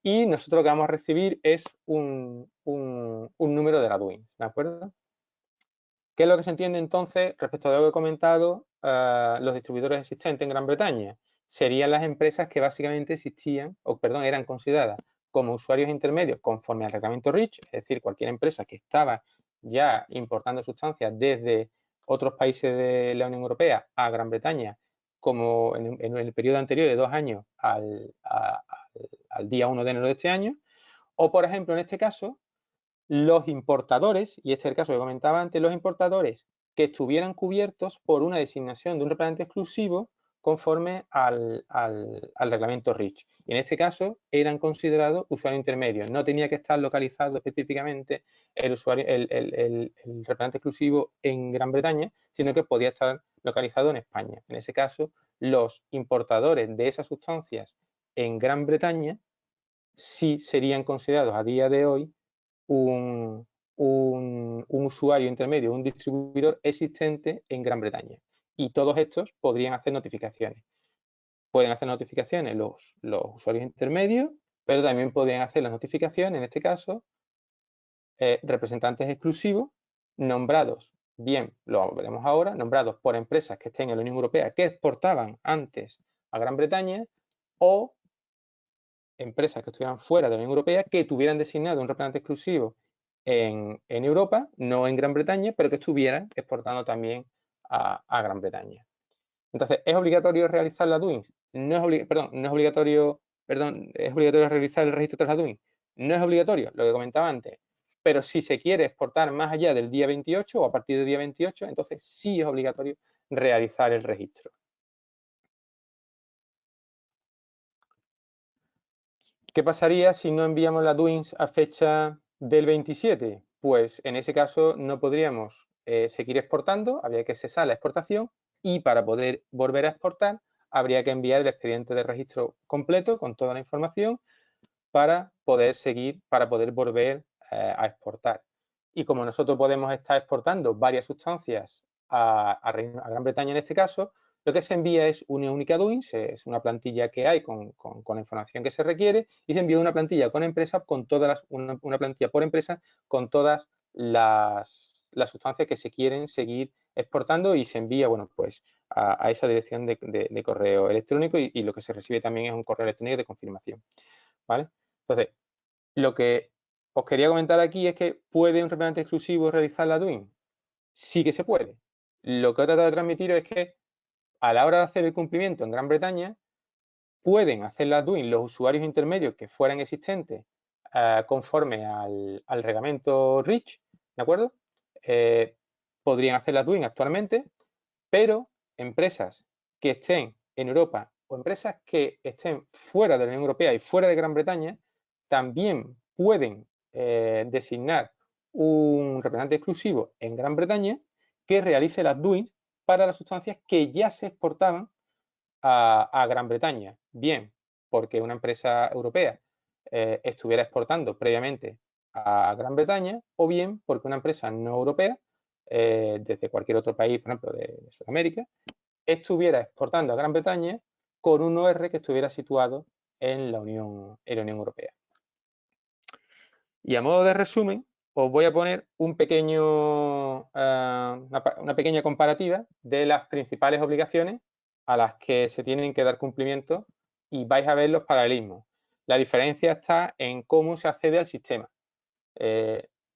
S3: Y nosotros lo que vamos a recibir es un número de la DUIN, ¿de acuerdo? ¿Qué es lo que se entiende entonces respecto a lo que he comentado? Los distribuidores existentes en Gran Bretaña serían las empresas que básicamente eran consideradas como usuarios intermedios conforme al reglamento REACH, es decir, cualquier empresa que estaba ya importando sustancias desde otros países de la Unión Europea a Gran Bretaña, como en el periodo anterior de 2 años al día 1 de enero de este año, o por ejemplo, en este caso, los importadores, y este es el caso que comentaba antes, los importadores que estuvieran cubiertos por una designación de un representante exclusivo conforme al reglamento REACH. Y en este caso eran considerados usuarios intermedios. No tenía que estar localizado específicamente el representante exclusivo en Gran Bretaña, sino que podía estar localizado en España. En ese caso, los importadores de esas sustancias en Gran Bretaña sí serían considerados a día de hoy un usuario intermedio, un distribuidor existente en Gran Bretaña. Y todos estos podrían hacer notificaciones. Pueden hacer notificaciones los usuarios intermedios, pero también podrían hacer las notificaciones, en este caso, representantes exclusivos nombrados, bien, lo veremos ahora, nombrados por empresas que estén en la Unión Europea que exportaban antes a Gran Bretaña o empresas que estuvieran fuera de la Unión Europea que tuvieran designado un representante exclusivo en Europa, no en Gran Bretaña, pero que estuvieran exportando también a Gran Bretaña. Entonces, ¿es obligatorio realizar la DUIN? No es obligatorio realizar el registro tras la DUIN. No es obligatorio, lo que comentaba antes. Pero si se quiere exportar más allá del día 28 o a partir del día 28, entonces sí es obligatorio realizar el registro. ¿Qué pasaría si no enviamos la DUINS a fecha del 27? Pues en ese caso no podríamos seguir exportando, habría que cesar la exportación y para poder volver a exportar habría que enviar el expediente de registro completo con toda la información para poder volver a exportar. Y como nosotros podemos estar exportando varias sustancias a Gran Bretaña en este caso, lo que se envía es una única DUINS, es una plantilla que hay con la información que se requiere y se envía una plantilla con empresas con todas una plantilla por empresa con todas las sustancias que se quieren seguir exportando y se envía, bueno, pues a esa dirección de correo electrónico y lo que se recibe también es un correo electrónico de confirmación, ¿vale? Entonces, lo que os quería comentar aquí es que ¿puede un representante exclusivo realizar la DUIN? Sí que se puede. Lo que he tratado de transmitir es que a la hora de hacer el cumplimiento en Gran Bretaña, pueden hacer la DUIN los usuarios intermedios que fueran existentes conforme al reglamento REACH, ¿de acuerdo? Podrían hacer la DUIN actualmente, pero empresas que estén en Europa o empresas que estén fuera de la Unión Europea y fuera de Gran Bretaña también pueden designar un representante exclusivo en Gran Bretaña que realice las DUINs para las sustancias que ya se exportaban a Gran Bretaña. Bien, porque una empresa europea estuviera exportando previamente a Gran Bretaña o bien porque una empresa no europea desde cualquier otro país, por ejemplo, de Sudamérica, estuviera exportando a Gran Bretaña con un OR que estuviera situado en la Unión Europea. Y a modo de resumen, os voy a poner una pequeña comparativa de las principales obligaciones a las que se tienen que dar cumplimiento y vais a ver los paralelismos. La diferencia está en cómo se accede al sistema.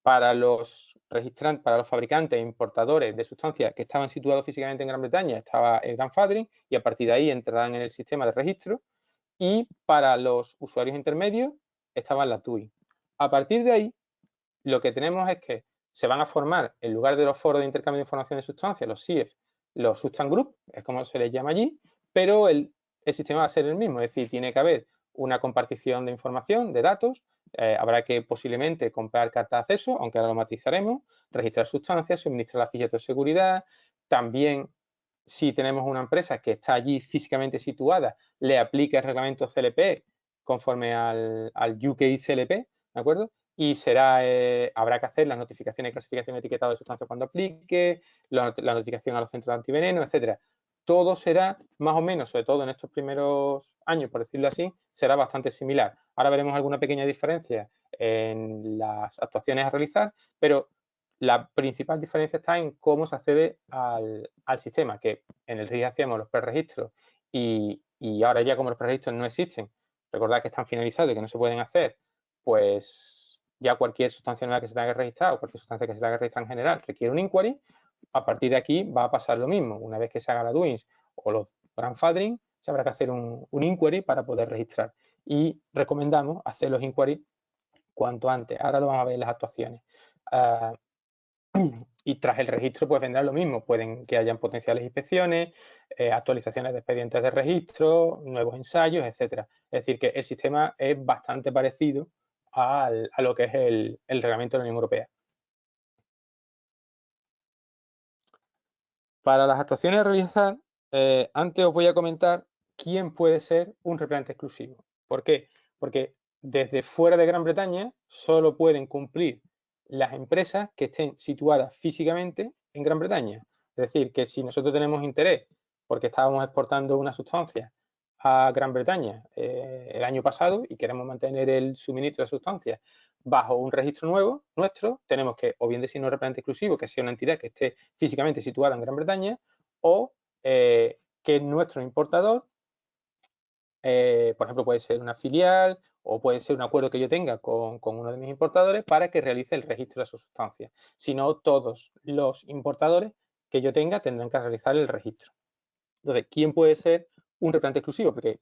S3: Para los fabricantes e importadores de sustancias que estaban situados físicamente en Gran Bretaña estaba el grandfathering y a partir de ahí entrarán en el sistema de registro, y para los usuarios intermedios estaban las DUI. A partir de ahí, lo que tenemos es que se van a formar, en lugar de los foros de intercambio de información de sustancias, los SIEF, los Substance Group, es como se les llama allí, pero el sistema va a ser el mismo, es decir, tiene que haber una compartición de información, de datos, habrá que posiblemente comprar carta de acceso, aunque ahora lo matizaremos, registrar sustancias, suministrar las fichas de seguridad, también si tenemos una empresa que está allí físicamente situada, le aplica el reglamento CLP conforme al UK CLP, ¿de acuerdo? y habrá que hacer las notificaciones de clasificación y etiquetado de sustancias cuando aplique, la notificación a los centros de antiveneno, etcétera. Todo será más o menos, sobre todo en estos primeros años, por decirlo así, será bastante similar. Ahora veremos alguna pequeña diferencia en las actuaciones a realizar, pero la principal diferencia está en cómo se accede al sistema, que en el RIS hacíamos los preregistros y ahora ya como los preregistros no existen, recordad que están finalizados y que no se pueden hacer, pues ya cualquier sustancia nueva que se tenga que registrar o cualquier sustancia que se tenga que registrar en general requiere un inquiry. A partir de aquí va a pasar lo mismo. Una vez que se haga la doings o los grandfathering, se habrá que hacer un inquiry para poder registrar. Y recomendamos hacer los inquiries cuanto antes. Ahora lo vamos a ver en las actuaciones. Y tras el registro pues vendrá lo mismo. Pueden que hayan potenciales inspecciones, actualizaciones de expedientes de registro, nuevos ensayos, etcétera. Es decir, que el sistema es bastante parecido a lo que es el reglamento de la Unión Europea. Para las actuaciones a realizar, antes os voy a comentar quién puede ser un repelente exclusivo. ¿Por qué? Porque desde fuera de Gran Bretaña solo pueden cumplir las empresas que estén situadas físicamente en Gran Bretaña. Es decir, que si nosotros tenemos interés porque estábamos exportando una sustancia a Gran Bretaña el año pasado y queremos mantener el suministro de sustancias bajo un registro nuevo nuestro, tenemos que o bien designar un repelente exclusivo, que sea una entidad que esté físicamente situada en Gran Bretaña, o que nuestro importador, por ejemplo, puede ser una filial o puede ser un acuerdo que yo tenga con uno de mis importadores para que realice el registro de su sustancia. Si no, todos los importadores que yo tenga tendrán que realizar el registro. Entonces, ¿quién puede ser un repelente exclusivo? Porque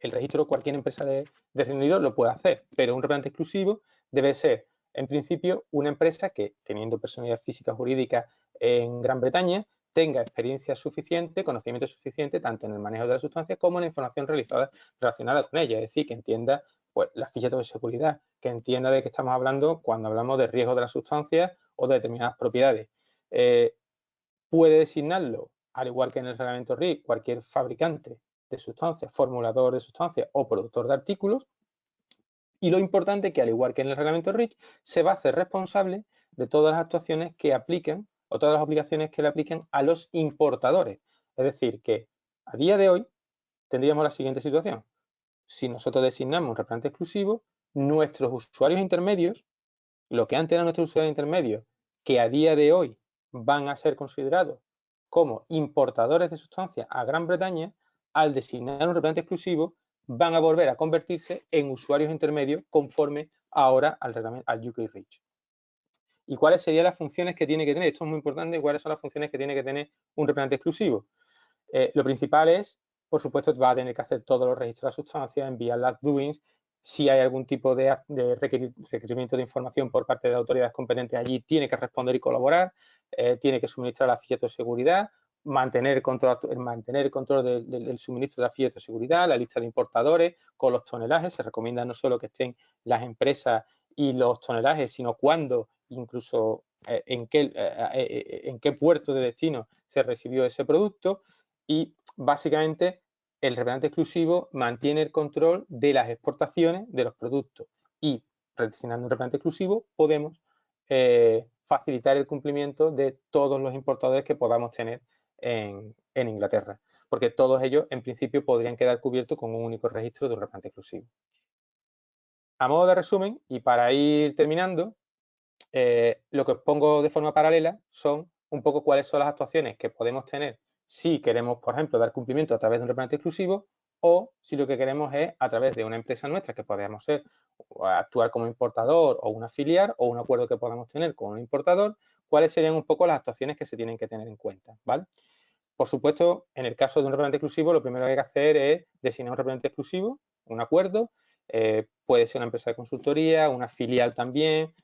S3: el registro cualquier empresa de Reino Unido lo puede hacer, pero un repelente exclusivo debe ser, en principio, una empresa que, teniendo personalidad física o jurídica en Gran Bretaña, tenga experiencia suficiente, conocimiento suficiente, tanto en el manejo de las sustancias como en la información relacionada con ella. Es decir, que entienda pues, las fichas de seguridad, que entienda de qué estamos hablando cuando hablamos de riesgo de las sustancias o de determinadas propiedades. Puede designarlo, al igual que en el reglamento RIC, cualquier fabricante de sustancias, formulador de sustancias o productor de artículos. Y lo importante es que, al igual que en el reglamento RIC, se va a hacer responsable de todas las actuaciones que apliquen o todas las obligaciones que le apliquen a los importadores. Es decir, que a día de hoy tendríamos la siguiente situación. Si nosotros designamos un repelente exclusivo, nuestros usuarios intermedios, lo que antes eran nuestros usuarios intermedios, que a día de hoy van a ser considerados como importadores de sustancias a Gran Bretaña, al designar un repelente exclusivo, van a volver a convertirse en usuarios intermedios conforme ahora al UK REACH. ¿Y cuáles serían las funciones que tiene que tener? Esto es muy importante. ¿Cuáles son las funciones que tiene que tener un repelente exclusivo? Lo principal es, por supuesto, va a tener que hacer todos los registros de sustancias, enviar las doings. Si hay algún tipo de requerimiento de información por parte de autoridades competentes allí, tiene que responder y colaborar, tiene que suministrar la ficha de seguridad, mantener el control del suministro de la ficha de seguridad, la lista de importadores con los tonelajes. Se recomienda no solo que estén las empresas y los tonelajes, sino cuándo, incluso en qué puerto de destino se recibió ese producto. Y básicamente el repelente exclusivo mantiene el control de las exportaciones de los productos y designando un repelente exclusivo podemos facilitar el cumplimiento de todos los importadores que podamos tener en Inglaterra, porque todos ellos en principio podrían quedar cubiertos con un único registro de un repelente exclusivo. A modo de resumen y para ir terminando, lo que os pongo de forma paralela son un poco cuáles son las actuaciones que podemos tener si queremos, por ejemplo, dar cumplimiento a través de un repelente exclusivo o si lo que queremos es a través de una empresa nuestra que podemos ser actuar como importador o una filial o un acuerdo que podamos tener con un importador, cuáles serían un poco las actuaciones que se tienen que tener en cuenta, ¿vale? Por supuesto, en el caso de un repelente exclusivo, lo primero que hay que hacer es designar un repelente exclusivo, un acuerdo, puede ser una empresa de consultoría, una filial también,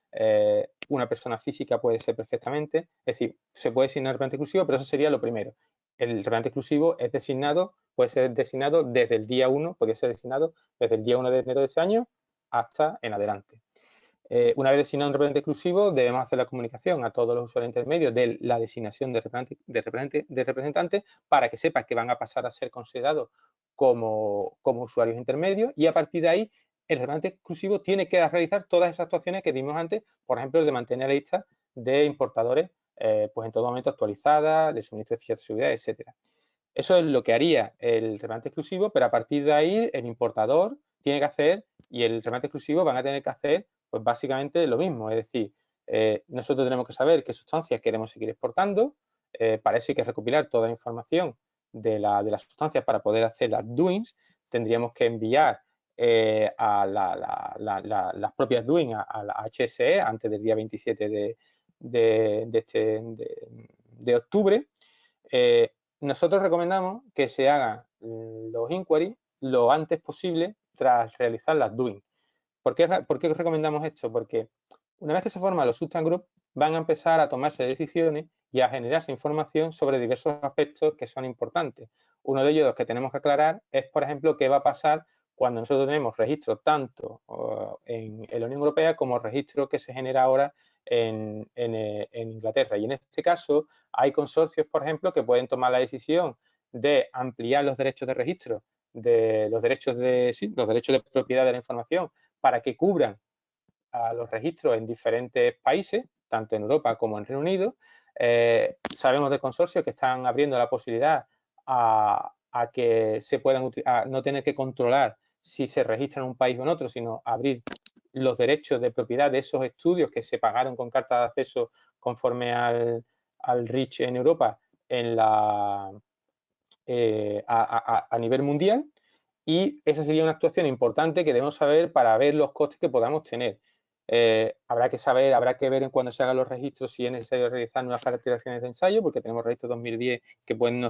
S3: una persona física puede ser perfectamente, es decir, se puede designar repelente exclusivo, pero eso sería lo primero. El repelente exclusivo es designado, puede ser designado desde el día 1, puede ser designado desde el día 1 de enero de ese año hasta en adelante. Una vez designado un repelente exclusivo, debemos hacer la comunicación a todos los usuarios intermedios de la designación de representante para que sepan que van a pasar a ser considerados como usuarios intermedios y a partir de ahí el representante exclusivo tiene que realizar todas esas actuaciones que vimos antes, por ejemplo, el de mantener la lista de importadores pues en todo momento actualizada, de suministro de fichas de seguridad, etcétera. Eso es lo que haría el representante exclusivo, pero a partir de ahí el importador tiene que hacer y el representante exclusivo van a tener que hacer pues básicamente lo mismo, es decir, nosotros tenemos que saber qué sustancias queremos seguir exportando, para eso hay que recopilar toda la información de las sustancias para poder hacer las doings, tendríamos que enviar a las propias doings a la HSE antes del día 27 de octubre. Nosotros recomendamos que se hagan los inquiries lo antes posible tras realizar las doing. ¿Por qué recomendamos esto? Porque una vez que se forman los substance group, van a empezar a tomarse decisiones y a generarse información sobre diversos aspectos que son importantes. Uno de ellos, los que tenemos que aclarar, es, por ejemplo, qué va a pasar cuando nosotros tenemos registro tanto en la Unión Europea como registro que se genera ahora en Inglaterra. Y en este caso hay consorcios, por ejemplo, que pueden tomar la decisión de ampliar los derechos de registro, de los derechos de propiedad de la información para que cubran a los registros en diferentes países, tanto en Europa como en Reino Unido. Sabemos de consorcios que están abriendo la posibilidad a que se puedan no tener que controlar si se registra en un país o en otro, sino abrir los derechos de propiedad de esos estudios que se pagaron con carta de acceso conforme al REACH en Europa a nivel mundial. Y esa sería una actuación importante que debemos saber para ver los costes que podamos tener. Habrá que ver en cuando se hagan los registros si es necesario realizar nuevas caracterizaciones de ensayo, porque tenemos registros 2010 que pueden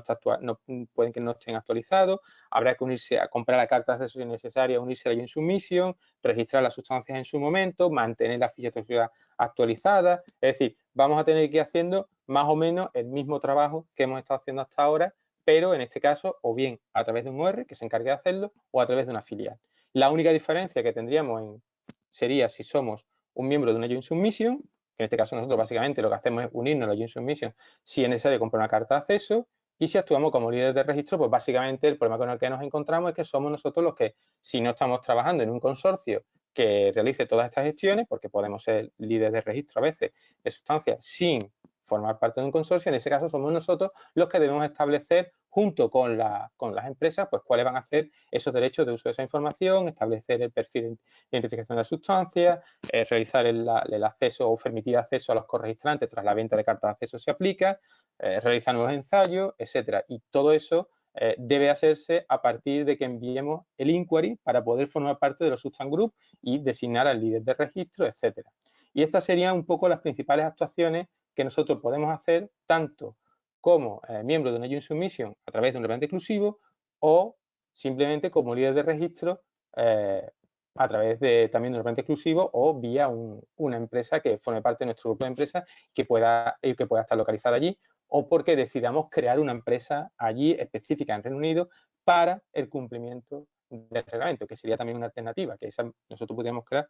S3: que no estén actualizados. Habrá que unirse a comprar la carta de acceso si es necesario, unirse a la Joint Submission, registrar las sustancias en su momento, mantener la ficha de toxicidad actualizada. Es decir, vamos a tener que ir haciendo más o menos el mismo trabajo que hemos estado haciendo hasta ahora, pero en este caso o bien a través de un OR que se encargue de hacerlo o a través de una filial. La única diferencia que tendríamos sería si somos un miembro de una Joint Submission, que en este caso nosotros básicamente lo que hacemos es unirnos a la Joint Submission si es necesario comprar una carta de acceso, y si actuamos como líderes de registro, pues básicamente el problema con el que nos encontramos es que somos nosotros los que, si no estamos trabajando en un consorcio que realice todas estas gestiones, porque podemos ser líderes de registro a veces de sustancias sin formar parte de un consorcio, en ese caso somos nosotros los que debemos establecer junto con las empresas, pues cuáles van a ser esos derechos de uso de esa información, establecer el perfil de identificación de la sustancia, realizar el acceso o permitir acceso a los corregistrantes tras la venta de cartas de acceso se aplica, realizar nuevos ensayos, etcétera. Y todo eso debe hacerse a partir de que enviemos el inquiry para poder formar parte de los substance group y designar al líder de registro, etcétera. Y estas serían un poco las principales actuaciones que nosotros podemos hacer tanto como miembro de una Joint Submission a través de un representante exclusivo o simplemente como líder de registro a través de también de un representante exclusivo o vía una empresa que forme parte de nuestro grupo de empresas que pueda estar localizada allí, o porque decidamos crear una empresa allí específica en Reino Unido para el cumplimiento del reglamento, que sería también una alternativa, que nosotros pudiéramos crear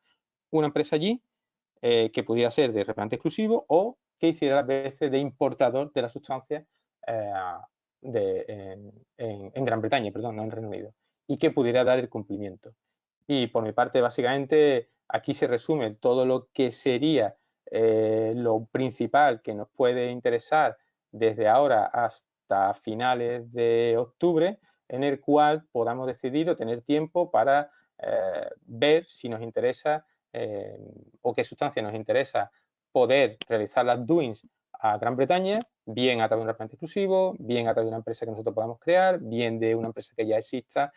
S3: una empresa allí que pudiera ser de representante exclusivo o que hiciera las veces de importador de la sustancia en Gran Bretaña, perdón, no en Reino Unido, y que pudiera dar el cumplimiento. Y por mi parte, básicamente, aquí se resume todo lo que sería lo principal que nos puede interesar desde ahora hasta finales de octubre, en el cual podamos decidir o tener tiempo para ver si nos interesa o qué sustancia nos interesa poder realizar las doings a Gran Bretaña, bien a través de un representante exclusivo, bien a través de una empresa que nosotros podamos crear, bien de una empresa que ya exista,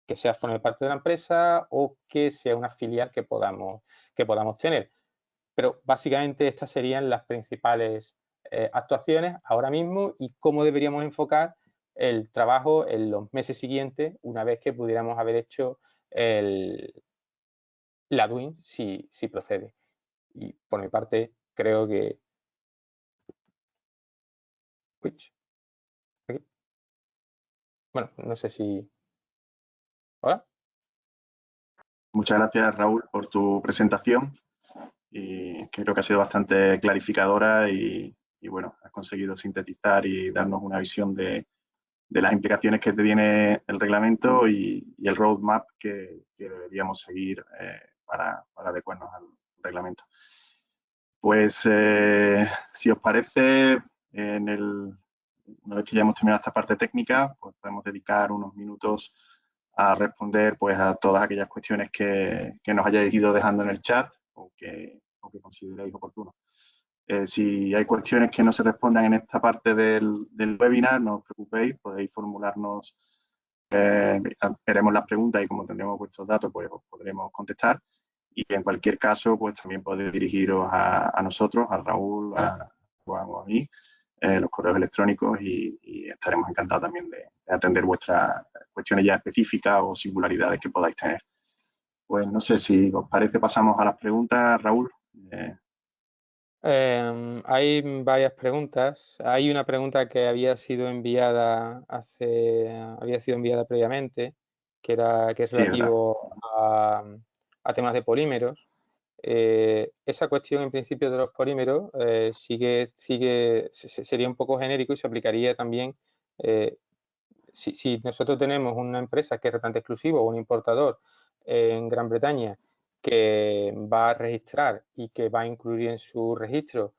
S3: que sea forme parte de la empresa o que sea una filial que podamos tener. Pero básicamente estas serían las principales actuaciones ahora mismo y cómo deberíamos enfocar el trabajo en los meses siguientes una vez que pudiéramos haber hecho la doing si procede. Y por mi parte creo que... Bueno, no sé si... ¿Hola?
S1: Muchas gracias, Raúl, por tu presentación. Y creo que ha sido bastante clarificadora y bueno, has conseguido sintetizar y darnos una visión de las implicaciones que tiene el reglamento y el roadmap que deberíamos seguir para adecuarnos al reglamento. Pues si os parece, una vez que ya hemos terminado esta parte técnica, pues podemos dedicar unos minutos a responder pues, a todas aquellas cuestiones que nos hayáis ido dejando en el chat o que consideréis oportuno. Si hay cuestiones que no se respondan en esta parte del webinar, no os preocupéis, podéis formularnos, veremos las preguntas y como tendremos vuestros datos, pues os podremos contestar. Y en cualquier caso, pues también podéis dirigiros a nosotros, a Raúl, a Juan o a mí, los correos electrónicos y estaremos encantados también de atender vuestras cuestiones ya específicas o singularidades que podáis tener. Pues no sé si os parece, pasamos a las preguntas, Raúl.
S3: Hay varias preguntas. Hay una pregunta que había sido enviada previamente, que es
S1: Sí, ¿verdad?
S3: relativo a temas de polímeros. Esa cuestión en principio de los polímeros sería un poco genérico y se aplicaría también si nosotros tenemos una empresa que es representante exclusivo o un importador en Gran Bretaña que va a registrar y que va a incluir en su registro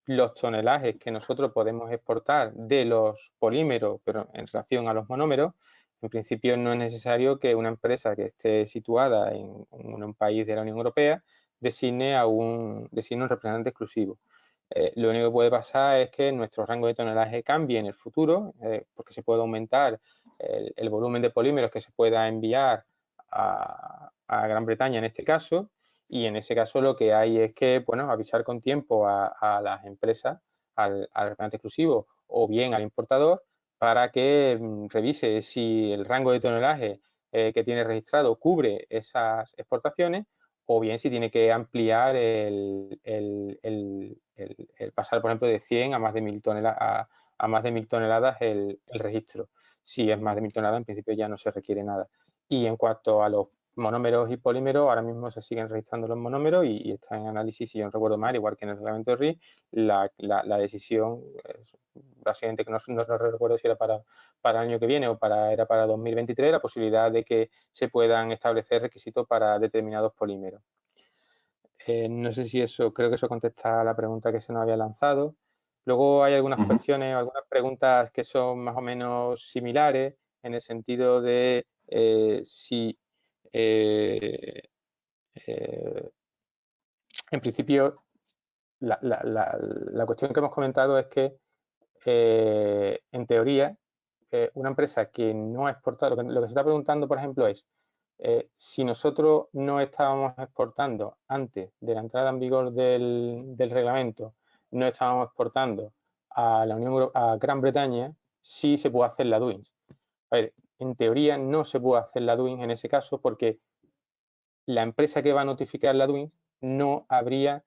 S3: los tonelajes que nosotros podemos exportar de los polímeros, pero en relación a los monómeros, en principio no es necesario que una empresa que esté situada en un país de la Unión Europea designe un representante exclusivo. Lo único que puede pasar es que nuestro rango de tonelaje cambie en el futuro, porque se puede aumentar el volumen de polímeros que se pueda enviar a Gran Bretaña en este caso, y en ese caso lo que hay es que, bueno, avisar con tiempo a las empresas, al representante exclusivo o bien al importador, para que revise si el rango de tonelaje que tiene registrado cubre esas exportaciones o bien si tiene que ampliar el pasar, por ejemplo, de 100 a más de 1000 toneladas, a más de 1000 toneladas el registro. Si es más de 1000 toneladas, en principio ya no se requiere nada. Y en cuanto a los monómeros y polímeros, ahora mismo se siguen registrando los monómeros y está en análisis, si yo no recuerdo mal, igual que en el reglamento de RIS, la decisión, básicamente que no recuerdo si era para el año que viene o era para 2023, la posibilidad de que se puedan establecer requisitos para determinados polímeros. No sé si creo que eso contesta a la pregunta que se nos había lanzado. Luego hay algunas cuestiones, algunas preguntas que son más o menos similares en el sentido de si en principio la cuestión que hemos comentado es que en teoría una empresa que no ha exportado, lo que se está preguntando, por ejemplo, es si nosotros no estábamos exportando antes de la entrada en vigor del reglamento, no estábamos exportando a la a Gran Bretaña, sí se puede hacer la doing. A ver, en teoría no se puede hacer la doing en ese caso porque la empresa que va a notificar la doing no habría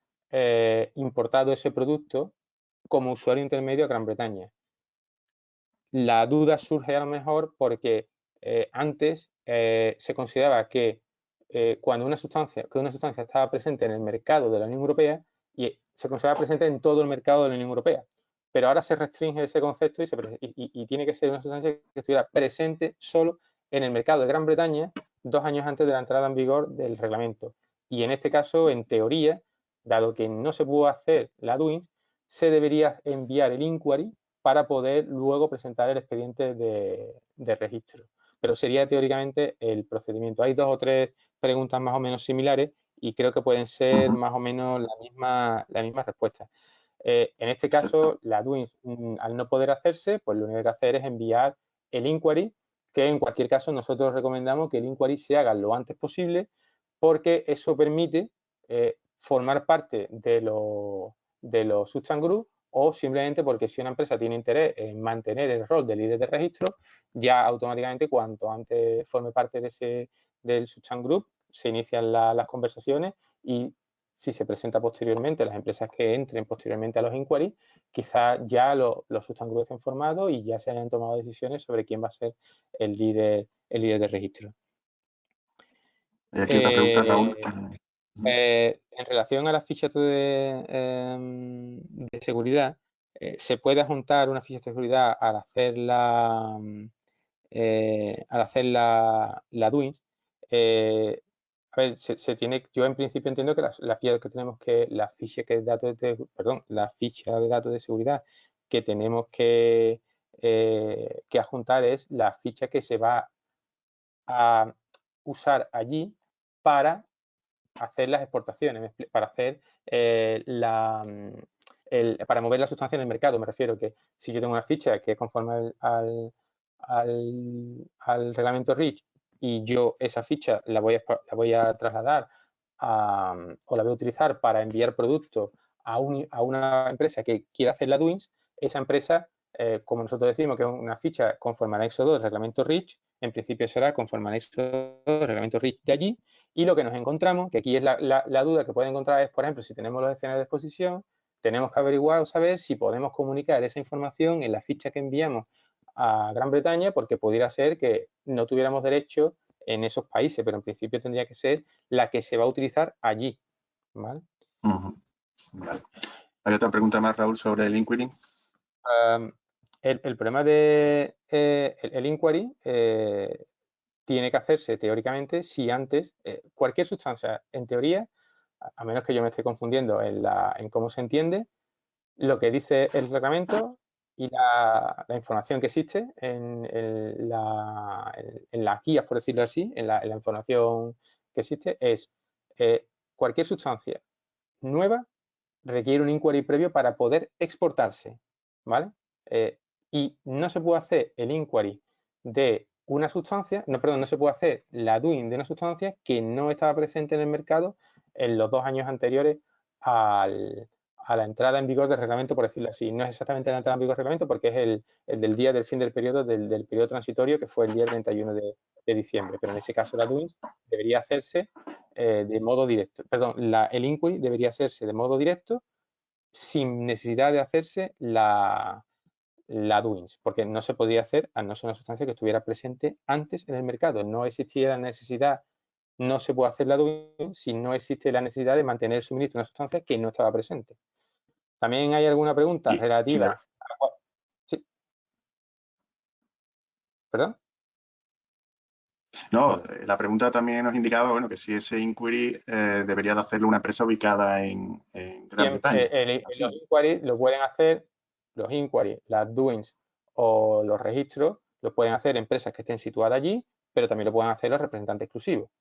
S3: importado ese producto como usuario intermedio a Gran Bretaña. La duda surge a lo mejor porque antes se consideraba que cuando una sustancia estaba presente en el mercado de la Unión Europea y se consideraba presente en todo el mercado de la Unión Europea, pero ahora se restringe ese concepto y tiene que ser una sustancia que estuviera presente solo en el mercado de Gran Bretaña 2 años antes de la entrada en vigor del reglamento. Y en este caso, en teoría, dado que no se pudo hacer la doing, se debería enviar el inquiry para poder luego presentar el expediente de registro. Pero sería teóricamente el procedimiento. Hay 2 o 3 preguntas más o menos similares y creo que pueden ser más o menos la misma respuesta. En este caso, la doing, al no poder hacerse, pues lo único que hay que hacer es enviar el inquiry, que en cualquier caso nosotros recomendamos que el inquiry se haga lo antes posible porque eso permite formar parte de los substance group o simplemente porque si una empresa tiene interés en mantener el rol de líder de registro, ya automáticamente cuanto antes forme parte del substance group, se inician las conversaciones y si se presenta posteriormente, las empresas que entren posteriormente a los inquiries, quizás ya los substance group estén formados y ya se hayan tomado decisiones sobre quién va a ser el líder de registro.
S1: Hay aquí otra pregunta, Raúl.
S3: En relación a las fichas de seguridad, se puede adjuntar una ficha de seguridad al hacer la DUINS. A ver, yo en principio entiendo que la ficha de datos de seguridad que tenemos que adjuntar es la ficha que se va a usar allí para hacer las exportaciones, para hacer para mover la sustancia en el mercado. Me refiero que si yo tengo una ficha que es conforme al reglamento REACH y yo esa ficha la voy a trasladar o la voy a utilizar para enviar productos a una empresa que quiera hacer la DUINS, esa empresa, como nosotros decimos que es una ficha conforme al anexo 2 del reglamento REACH, en principio será conforme al anexo 2 del reglamento REACH de allí, y lo que nos encontramos, que aquí es la duda que puede encontrar es, por ejemplo, si tenemos los escenarios de exposición, tenemos que averiguar o saber si podemos comunicar esa información en la ficha que enviamos a Gran Bretaña, porque pudiera ser que no tuviéramos derecho en esos países, pero en principio tendría que ser la que se va a utilizar allí, ¿vale?
S1: Vale. ¿Hay otra pregunta más, Raúl, sobre el inquiry?
S3: El problema de el inquiry tiene que hacerse teóricamente si antes, cualquier sustancia, en teoría, a menos que yo me esté confundiendo en cómo se entiende, lo que dice el reglamento y la información que existe en las guías, por decirlo así, en la información que existe, es cualquier sustancia nueva requiere un inquiry previo para poder exportarse, ¿vale? Y no se puede hacer el inquiry de una sustancia, no se puede hacer la DUIN de una sustancia que no estaba presente en el mercado en los 2 años anteriores a la entrada en vigor del reglamento, por decirlo así. No es exactamente la entrada en vigor del reglamento porque es el del día del fin del periodo, del periodo transitorio, que fue el día 31 de diciembre. Pero en ese caso la DUIN debería hacerse de modo directo. Perdón, el inquiry debería hacerse de modo directo sin necesidad de hacerse la DUINS, porque no se podía hacer a no ser una sustancia que estuviera presente antes en el mercado. No existía la necesidad, no se puede hacer la DUINS si no existe la necesidad de mantener el suministro de una sustancia que no estaba presente. También hay alguna pregunta relativa. Sí. ¿Perdón?
S1: No, la pregunta también nos indicaba, bueno, que si ese inquiry debería de hacerlo una empresa ubicada en Gran Bretaña.
S3: Los inquiries lo pueden hacer, los inquiries, las DUINS o los registros, lo pueden hacer empresas que estén situadas allí, pero también lo pueden hacer los representantes exclusivos.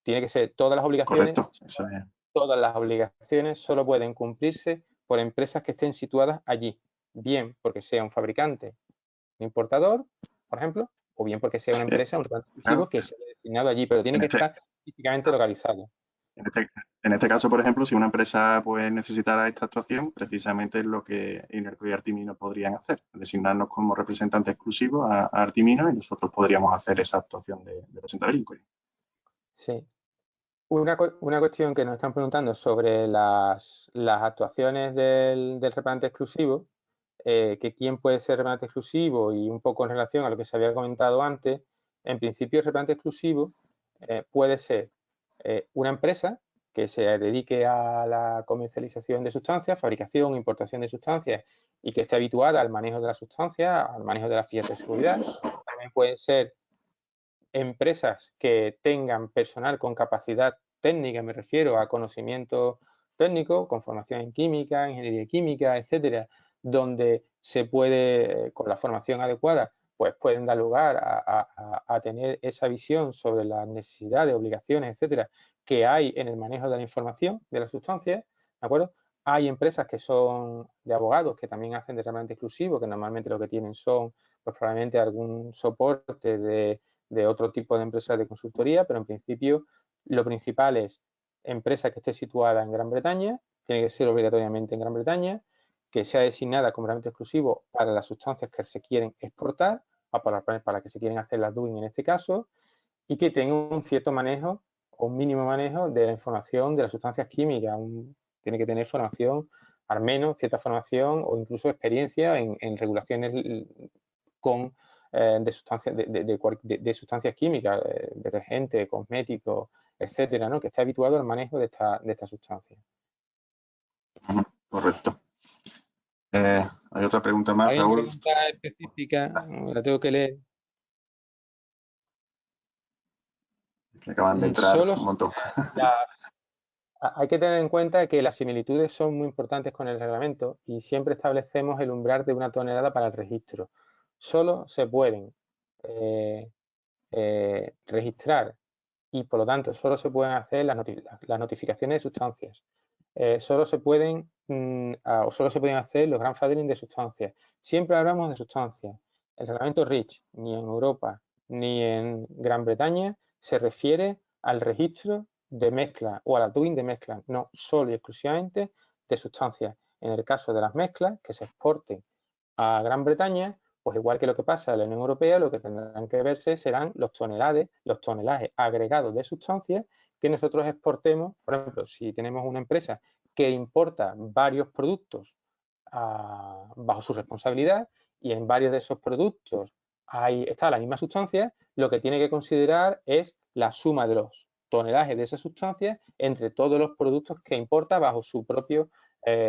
S3: Tiene que ser todas las obligaciones.
S1: Correcto, eso es.
S3: Todas las obligaciones solo pueden cumplirse por empresas que estén situadas allí, bien porque sea un fabricante, un importador, por ejemplo, o bien porque sea una empresa, un representante exclusivo que se haya designado allí, pero tiene que estar físicamente localizado.
S1: En este caso, por ejemplo, si una empresa pues necesitara esta actuación, precisamente es lo que Inerco y Artimino podrían hacer, designarnos como representante exclusivo a Artimino y nosotros podríamos hacer esa actuación de presentar el inquiry.
S3: Sí. Una cuestión que nos están preguntando sobre las actuaciones del representante exclusivo, que quién puede ser representante exclusivo y un poco en relación a lo que se había comentado antes, en principio el representante exclusivo puede ser una empresa que se dedique a la comercialización de sustancias, fabricación, importación de sustancias y que esté habituada al manejo de las sustancias, al manejo de las fichas de seguridad. También pueden ser empresas que tengan personal con capacidad técnica, me refiero a conocimiento técnico, con formación en química, ingeniería química, etcétera, donde se puede, con la formación adecuada, pues pueden dar lugar a tener esa visión sobre las necesidades, obligaciones, etcétera, que hay en el manejo de la información de las sustancias, ¿de acuerdo? Hay empresas que son de abogados que también hacen de representante exclusivo, que normalmente lo que tienen son, pues probablemente algún soporte de otro tipo de empresas de consultoría, pero en principio lo principal es empresa que esté situada en Gran Bretaña, tiene que ser obligatoriamente en Gran Bretaña, que sea designada como representante exclusivo para las sustancias que se quieren exportar, o para que se quieren hacer las DUIN en este caso, y que tenga un cierto manejo o un mínimo manejo de la información de las sustancias químicas. Tiene que tener formación, al menos cierta formación o incluso experiencia en regulaciones con de sustancias químicas, detergentes, cosméticos, etcétera, ¿no? Que esté habituado al manejo de esta sustancia.
S1: Correcto. ¿Hay ¿Hay otra pregunta más,
S3: Hay una
S1: Raúl?
S3: pregunta específica, la tengo que leer.
S1: Que acaban de entrar
S3: Solo
S1: un montón.
S3: hay que tener en cuenta que las similitudes son muy importantes con el reglamento y siempre establecemos el umbral de 1 tonelada para el registro. Solo se pueden registrar y por lo tanto solo se pueden hacer las notificaciones de sustancias. Solo se pueden hacer los grandfathering de sustancias. Siempre hablamos de sustancias. El reglamento REACH ni en Europa ni en Gran Bretaña se refiere al registro de mezcla o a la doing de mezcla, no solo y exclusivamente de sustancias. En el caso de las mezclas que se exporten a Gran Bretaña, pues igual que lo que pasa en la Unión Europea, lo que tendrán que verse serán los tonelajes agregados de sustancias que nosotros exportemos. Por ejemplo, si tenemos una empresa que importa varios productos bajo su responsabilidad y en varios de esos productos está la misma sustancia, lo que tiene que considerar es la suma de los tonelajes de esa sustancia entre todos los productos que importa bajo su propio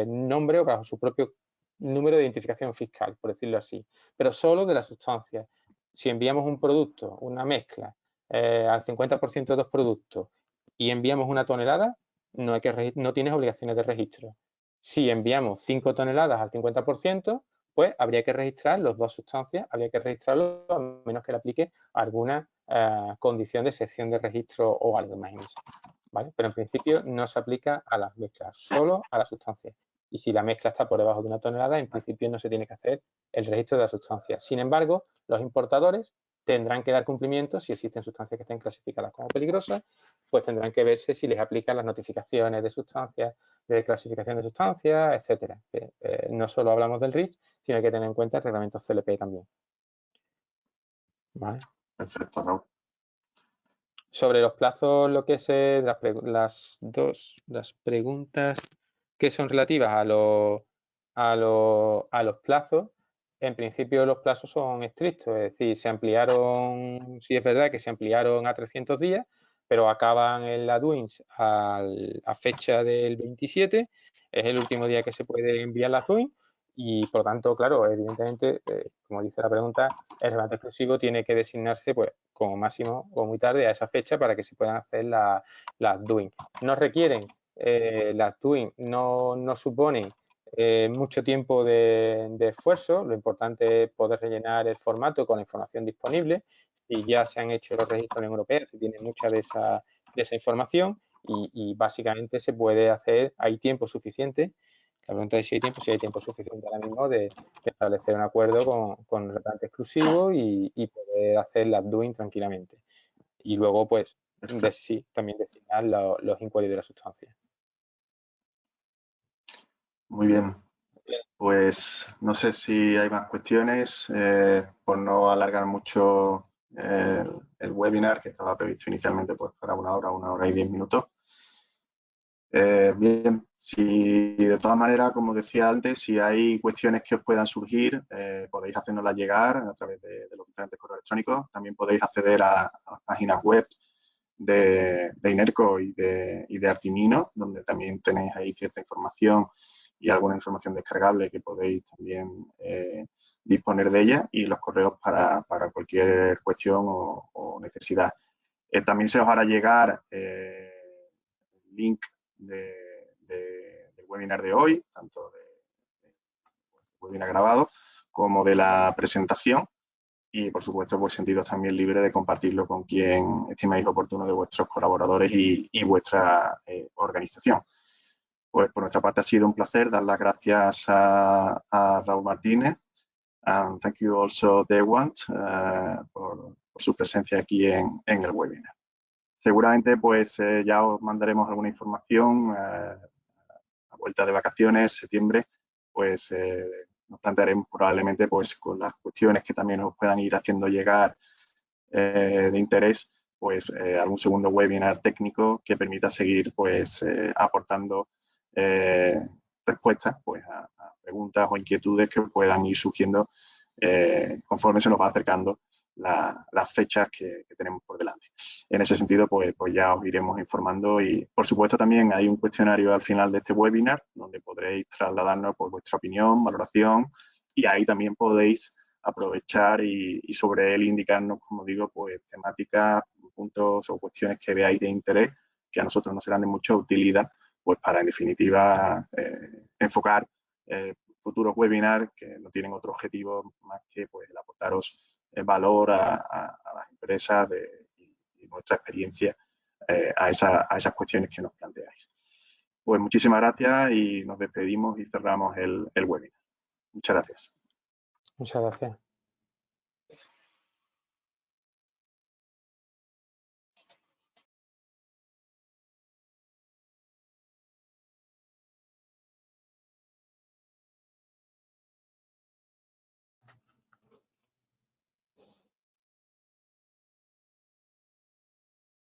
S3: nombre o bajo su propio número de identificación fiscal, por decirlo así, pero solo de la sustancia. Si enviamos un producto, una mezcla, al 50% de los productos y enviamos 1 tonelada, no tienes obligaciones de registro. Si enviamos 5 toneladas al 50%, pues habría que registrar las 2 sustancias, habría que registrarlo a menos que le aplique alguna condición de excepción de registro o algo, imagínense. ¿Vale? Pero en principio no se aplica a las mezclas, solo a las sustancias. Y si la mezcla está por debajo de 1 tonelada, en principio no se tiene que hacer el registro de la sustancia. Sin embargo, los importadores tendrán que dar cumplimiento si existen sustancias que estén clasificadas como peligrosas, pues tendrán que verse si les aplican las notificaciones de sustancias, de clasificación de sustancias, etcétera. No solo hablamos del REACH, sino hay que tener en cuenta el reglamento CLP también. ¿Vale?
S1: Perfecto, Raúl.
S3: Sobre los plazos, lo que es las preguntas que son relativas a los plazos, en principio los plazos son estrictos, es decir, sí es verdad que se ampliaron a 300 días, pero acaban en la DUINS a fecha del 27, es el último día que se puede enviar la DUINS y por lo tanto, claro, evidentemente, como dice la pregunta, el reglamento exclusivo tiene que designarse pues como máximo o muy tarde a esa fecha para que se puedan hacer las DUINS. No requieren, las DUINS no suponen mucho tiempo de esfuerzo, lo importante es poder rellenar el formato con la información disponible. Si ya se han hecho los registros en Europea, se tiene mucha de esa información y básicamente se puede hacer, hay tiempo suficiente. La pregunta es si hay tiempo suficiente ahora mismo de establecer un acuerdo con el representante exclusivo y poder hacer las doing tranquilamente. Y luego, pues, también designar los inquiries de la sustancia.
S1: Muy bien. Pues no sé si hay más cuestiones, por no alargar mucho el webinar, que estaba previsto inicialmente pues, para 1 hora y 10 minutos. Bien, si de todas maneras, como decía antes, si hay cuestiones que os puedan surgir, podéis hacérnoslas llegar a través de los diferentes correos electrónicos. También podéis acceder a las páginas web de INERCO y de Artimino, donde también tenéis ahí cierta información y alguna información descargable que podéis también disponer de ella, y los correos para cualquier cuestión o necesidad. También se os hará llegar el link del webinar de hoy, tanto del webinar grabado como de la presentación, y por supuesto pues sentiros también libre de compartirlo con quien estimáis oportuno de vuestros colaboradores y vuestra organización. Pues por nuestra parte ha sido un placer dar las gracias a Raúl Martínez, and thank you also Dewant por su presencia aquí en el webinar. Seguramente pues ya os mandaremos alguna información a vuelta de vacaciones, septiembre, pues nos plantearemos probablemente pues con las cuestiones que también os puedan ir haciendo llegar de interés, pues algún segundo webinar técnico que permita seguir pues aportando respuestas pues a preguntas o inquietudes que puedan ir surgiendo conforme se nos va acercando las fechas que tenemos por delante. En ese sentido, pues ya os iremos informando, y por supuesto también hay un cuestionario al final de este webinar donde podréis trasladarnos pues, vuestra opinión, valoración y ahí también podéis aprovechar y sobre él indicarnos, como digo, pues temáticas, puntos o cuestiones que veáis de interés que a nosotros nos serán de mucha utilidad, pues para en definitiva enfocar futuros webinars que no tienen otro objetivo más que pues el aportaros valor a las empresas y nuestra experiencia a esas cuestiones que nos planteáis. Pues muchísimas gracias y nos despedimos y cerramos el webinar. Muchas gracias.
S3: Muchas gracias.